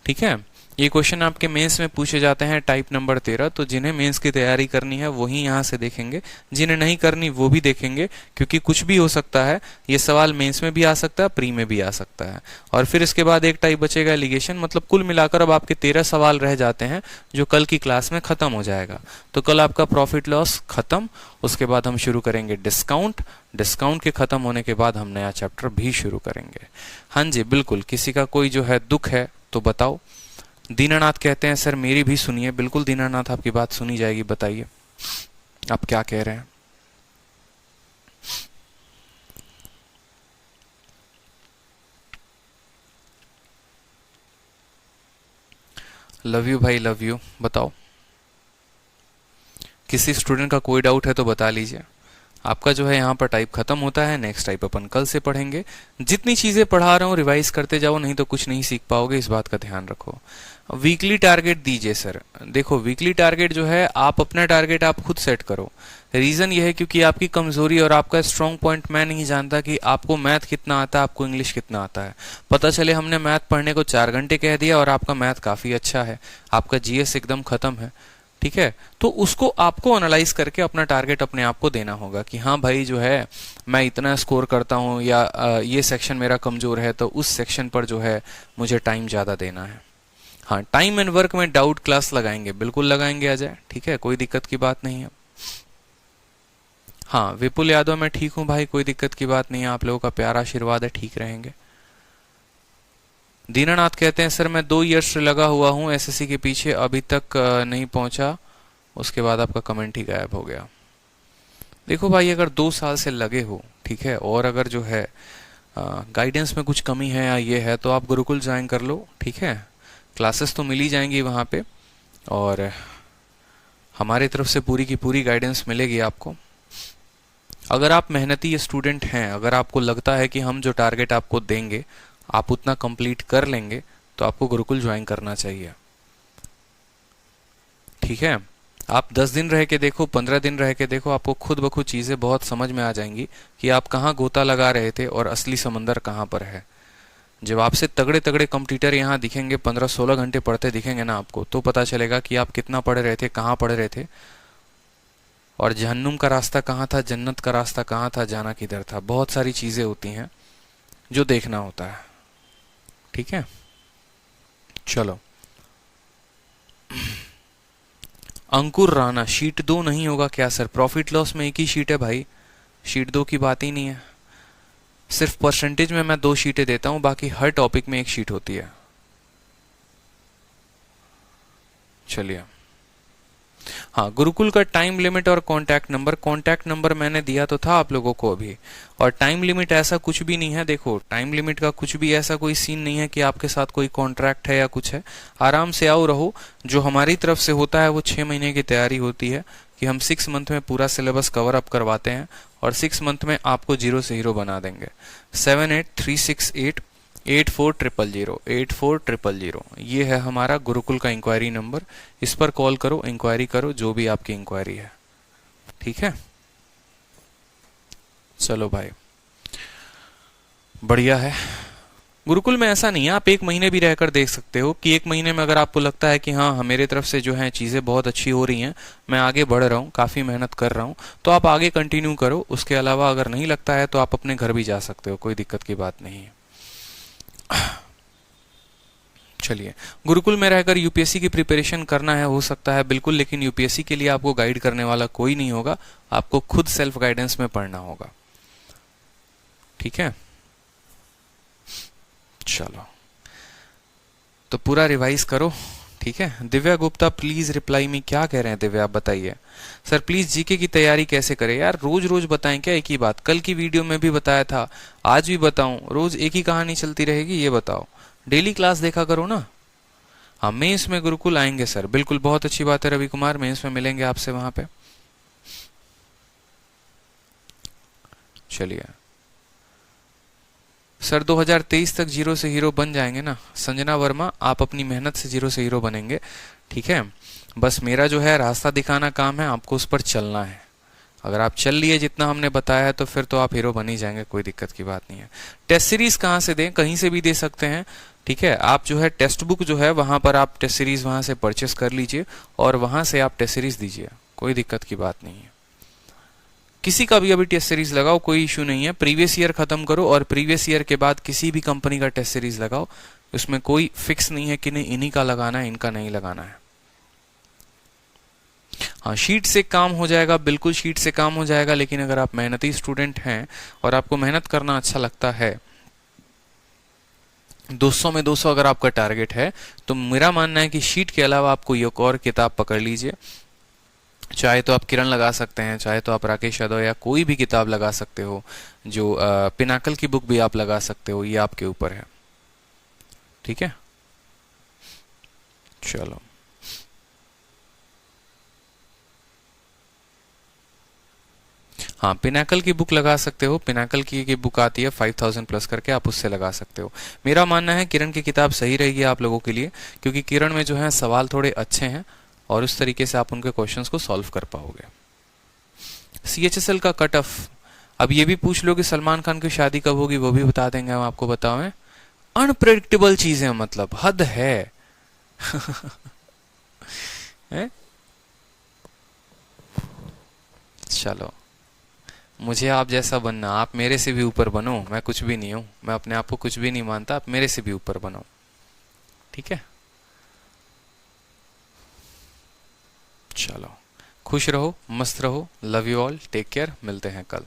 ठीक है। ये क्वेश्चन आपके मेंस में पूछे जाते हैं टाइप नंबर 13। तो जिन्हें मेंस की तैयारी करनी है वही यहां से देखेंगे, जिन्हें नहीं करनी वो भी देखेंगे, क्योंकि कुछ भी हो सकता है। ये सवाल मेंस में भी आ सकता है, प्री में भी आ सकता है। और फिर इसके बाद एक टाइप बचेगा एलिगेशन। मतलब कुल मिलाकर अब आपके 13 सवाल रह जाते हैं जो कल की क्लास में खत्म हो जाएगा। तो कल आपका प्रॉफिट लॉस खत्म, उसके बाद हम शुरू करेंगे डिस्काउंट। डिस्काउंट के खत्म होने के बाद हम नया चैप्टर भी शुरू करेंगे। हाँ जी बिल्कुल, किसी का कोई जो है दुख है तो बताओ। दीनानाथ कहते हैं सर मेरी भी सुनिए। बिल्कुल दीनानाथ, आपकी बात सुनी जाएगी, बताइए आप क्या कह रहे हैं। लव यू भाई, लव यू। बताओ किसी स्टूडेंट का कोई डाउट है तो बता लीजिए। आपका जो है यहाँ पर टाइप खत्म होता है, नेक्स्ट टाइप अपन कल से पढ़ेंगे। जितनी चीजें पढ़ा रहा हूँ रिवाइज करते जाओ, नहीं तो कुछ नहीं सीख पाओगे, इस बात का ध्यान रखो। वीकली टारगेट दीजिए सर। देखो वीकली टारगेट जो है, आप अपना टारगेट आप खुद सेट करो। रीजन ये है क्योंकि आपकी कमजोरी और आपका स्ट्रॉन्ग पॉइंट मैं नहीं जानता कि आपको मैथ कितना आता है, आपको इंग्लिश कितना आता है। पता चले हमने मैथ पढ़ने को 4 घंटे कह दिया और आपका मैथ काफी अच्छा है, आपका जीएस एकदम खत्म है, ठीक है। तो उसको आपको एनालाइज करके अपना टारगेट अपने आप को देना होगा कि हाँ भाई जो है मैं इतना स्कोर करता हूँ, या ये सेक्शन मेरा कमजोर है तो उस सेक्शन पर जो है मुझे टाइम ज्यादा देना है। हाँ, टाइम एंड वर्क में डाउट क्लास लगाएंगे, बिल्कुल लगाएंगे अजय, ठीक है, कोई दिक्कत की बात नहीं है। हाँ विपुल यादव, मैं ठीक हूँ भाई, कोई दिक्कत की बात नहीं है, आप लोगों का प्यारा आशीर्वाद है, ठीक रहेंगे। दीनानाथ कहते हैं सर मैं 2 ईयर से लगा हुआ हूँ एसएससी के पीछे, अभी तक नहीं पहुंचा। उसके बाद आपका कमेंट ही गायब हो गया। देखो भाई, अगर 2 साल से लगे हो, ठीक है, और अगर जो है गाइडेंस में कुछ कमी है या ये है, तो आप गुरुकुल ज्वाइन कर लो, ठीक है। क्लासेस तो मिल ही जाएंगी वहाँ पे, और हमारी तरफ से पूरी की पूरी गाइडेंस मिलेगी आपको। अगर आप मेहनती स्टूडेंट हैं, अगर आपको लगता है कि हम जो टारगेट आपको देंगे आप उतना कंप्लीट कर लेंगे, तो आपको गुरुकुल ज्वाइन करना चाहिए, ठीक है। आप 10 दिन रह के देखो, 15 दिन रह के देखो, आपको खुद ब खुद चीज़ें बहुत समझ में आ जाएंगी कि आप कहाँ गोता लगा रहे थे और असली समंदर कहाँ पर है। जब आपसे तगड़े तगड़े कंप्यूटर यहाँ दिखेंगे, 15-16 घंटे पढ़ते दिखेंगे ना आपको, तो पता चलेगा कि आप कितना पढ़ रहे थे, कहाँ पढ़ रहे थे, और जहन्नुम का रास्ता कहाँ था, जन्नत का रास्ता कहाँ था, जाना किधर था। बहुत सारी चीज़ें होती हैं जो देखना होता है, ठीक है। चलो, अंकुर राणा, शीट 2 नहीं होगा क्या सर? प्रॉफिट लॉस में एक ही शीट है भाई, शीट 2 की बात ही नहीं है। सिर्फ परसेंटेज में मैं 2 शीटें देता हूं, बाकी हर टॉपिक में एक शीट होती है। चलिए, हाँ, गुरुकुल का टाइम लिमिट और कॉन्टैक्ट नंबर मैंने दिया तो था आप लोगों को अभी। और टाइम लिमिट ऐसा कुछ भी नहीं है, देखो टाइम लिमिट का कुछ भी ऐसा कोई सीन नहीं है कि आपके साथ कोई कॉन्ट्रैक्ट है या कुछ है। आराम से आओ रहो। जो हमारी तरफ से होता है वो 6 महीने की तैयारी होती है कि हम 6 मंथ में पूरा सिलेबस कवर अप करवाते हैं, और 6 मंथ में आपको 0 से हीरो बना देंगे। 7836884000 ये है हमारा गुरुकुल का इंक्वायरी नंबर। इस पर कॉल करो, इंक्वायरी करो, जो भी आपकी इंक्वायरी है, ठीक है। चलो भाई, बढ़िया है। गुरुकुल में ऐसा नहीं है, आप 1 महीने भी रहकर देख सकते हो कि 1 महीने में अगर आपको लगता है कि हाँ मेरे तरफ से जो है चीज़ें बहुत अच्छी हो रही हैं, मैं आगे बढ़ रहा हूँ, काफ़ी मेहनत कर रहा हूँ, तो आप आगे कंटिन्यू करो। उसके अलावा अगर नहीं लगता है तो आप अपने घर भी जा सकते हो, कोई दिक्कत की बात नहीं है। चलिए, गुरुकुल में रहकर यूपीएससी की प्रिपरेशन करना है, हो सकता है बिल्कुल, लेकिन यूपीएससी के लिए आपको गाइड करने वाला कोई नहीं होगा, आपको खुद सेल्फ गाइडेंस में पढ़ना होगा, ठीक है। चलो, तो पूरा रिवाइज करो, ठीक है। Divya Gupta, please reply me. क्या कह रहे हैं दिव्या, आप बताइए। सर प्लीज जीके की तैयारी कैसे करें? यार रोज रोज बताएं क्या एक ही बात? कल की वीडियो में भी बताया था, आज भी बताऊं? रोज एक ही कहानी चलती रहेगी? ये बताओ, डेली क्लास देखा करो ना। हाँ, मेंस में गुरुकुल आएंगे सर, बिल्कुल, बहुत अच्छी बात है रवि कुमार, मेंस में मिलेंगे आपसे वहां पे। चलिए सर, 2023 तक 0 से हीरो बन जाएंगे ना? संजना वर्मा, आप अपनी मेहनत से 0 से हीरो बनेंगे, ठीक है। बस मेरा जो है रास्ता दिखाना काम है, आपको उस पर चलना है। अगर आप चल लिए जितना हमने बताया है तो फिर तो आप हीरो बन ही जाएंगे, कोई दिक्कत की बात नहीं है। टेस्ट सीरीज कहाँ से दें? कहीं से भी दे सकते हैं, ठीक है। आप जो है टेक्स्ट बुक जो है वहां पर आप टेस्ट सीरीज वहां से परचेस कर लीजिए और वहां से आप टेस्ट सीरीज दीजिए, कोई दिक्कत की बात नहीं है। किसी का भी अभी टेस्ट सीरीज लगाओ, कोई इशू नहीं है। प्रीवियस ईयर खत्म करो और प्रीवियस ईयर के बाद किसी भी कंपनी का टेस्ट सीरीज लगाओ, उसमें कोई फिक्स नहीं है कि नहीं इन्हीं का लगाना है, इनका नहीं लगाना है। हाँ, शीट से काम हो जाएगा, बिल्कुल शीट से काम हो जाएगा, लेकिन अगर आप मेहनती स्टूडेंट हैं और आपको मेहनत करना अच्छा लगता है, 200 में 200 अगर आपका टारगेट है, तो मेरा मानना है कि शीट के अलावा आप कोई एक और किताब पकड़ लीजिए। चाहे तो आप किरण लगा सकते हैं, चाहे तो आप राकेश यादव या कोई भी किताब लगा सकते हो, जो पिनाकल की बुक भी आप लगा सकते हो, ये आपके ऊपर है, ठीक है। चलो, हाँ, पिनाकल की बुक लगा सकते हो। पिनाकल की बुक आती है 5000 प्लस करके, आप उससे लगा सकते हो। मेरा मानना है किरण की किताब सही रहेगी आप लोगों के लिए, क्योंकि किरण में जो है सवाल थोड़े अच्छे हैं और उस तरीके से आप उनके क्वेश्चंस को सॉल्व कर पाओगे। CHSL का कट ऑफ, अब ये भी पूछ लो कि सलमान खान की शादी कब होगी, वो भी बता देंगे हम आपको। बताओ, अनप्रेडिक्टेबल चीजें, मतलब हद है। चलो, मुझे आप जैसा बनना, आप मेरे से भी ऊपर बनो, मैं कुछ भी नहीं हूं, मैं अपने आप को कुछ भी नहीं मानता, आप मेरे से भी ऊपर बनो, ठीक है। चलो, खुश रहो, मस्त रहो, love you all, take care, मिलते हैं कल।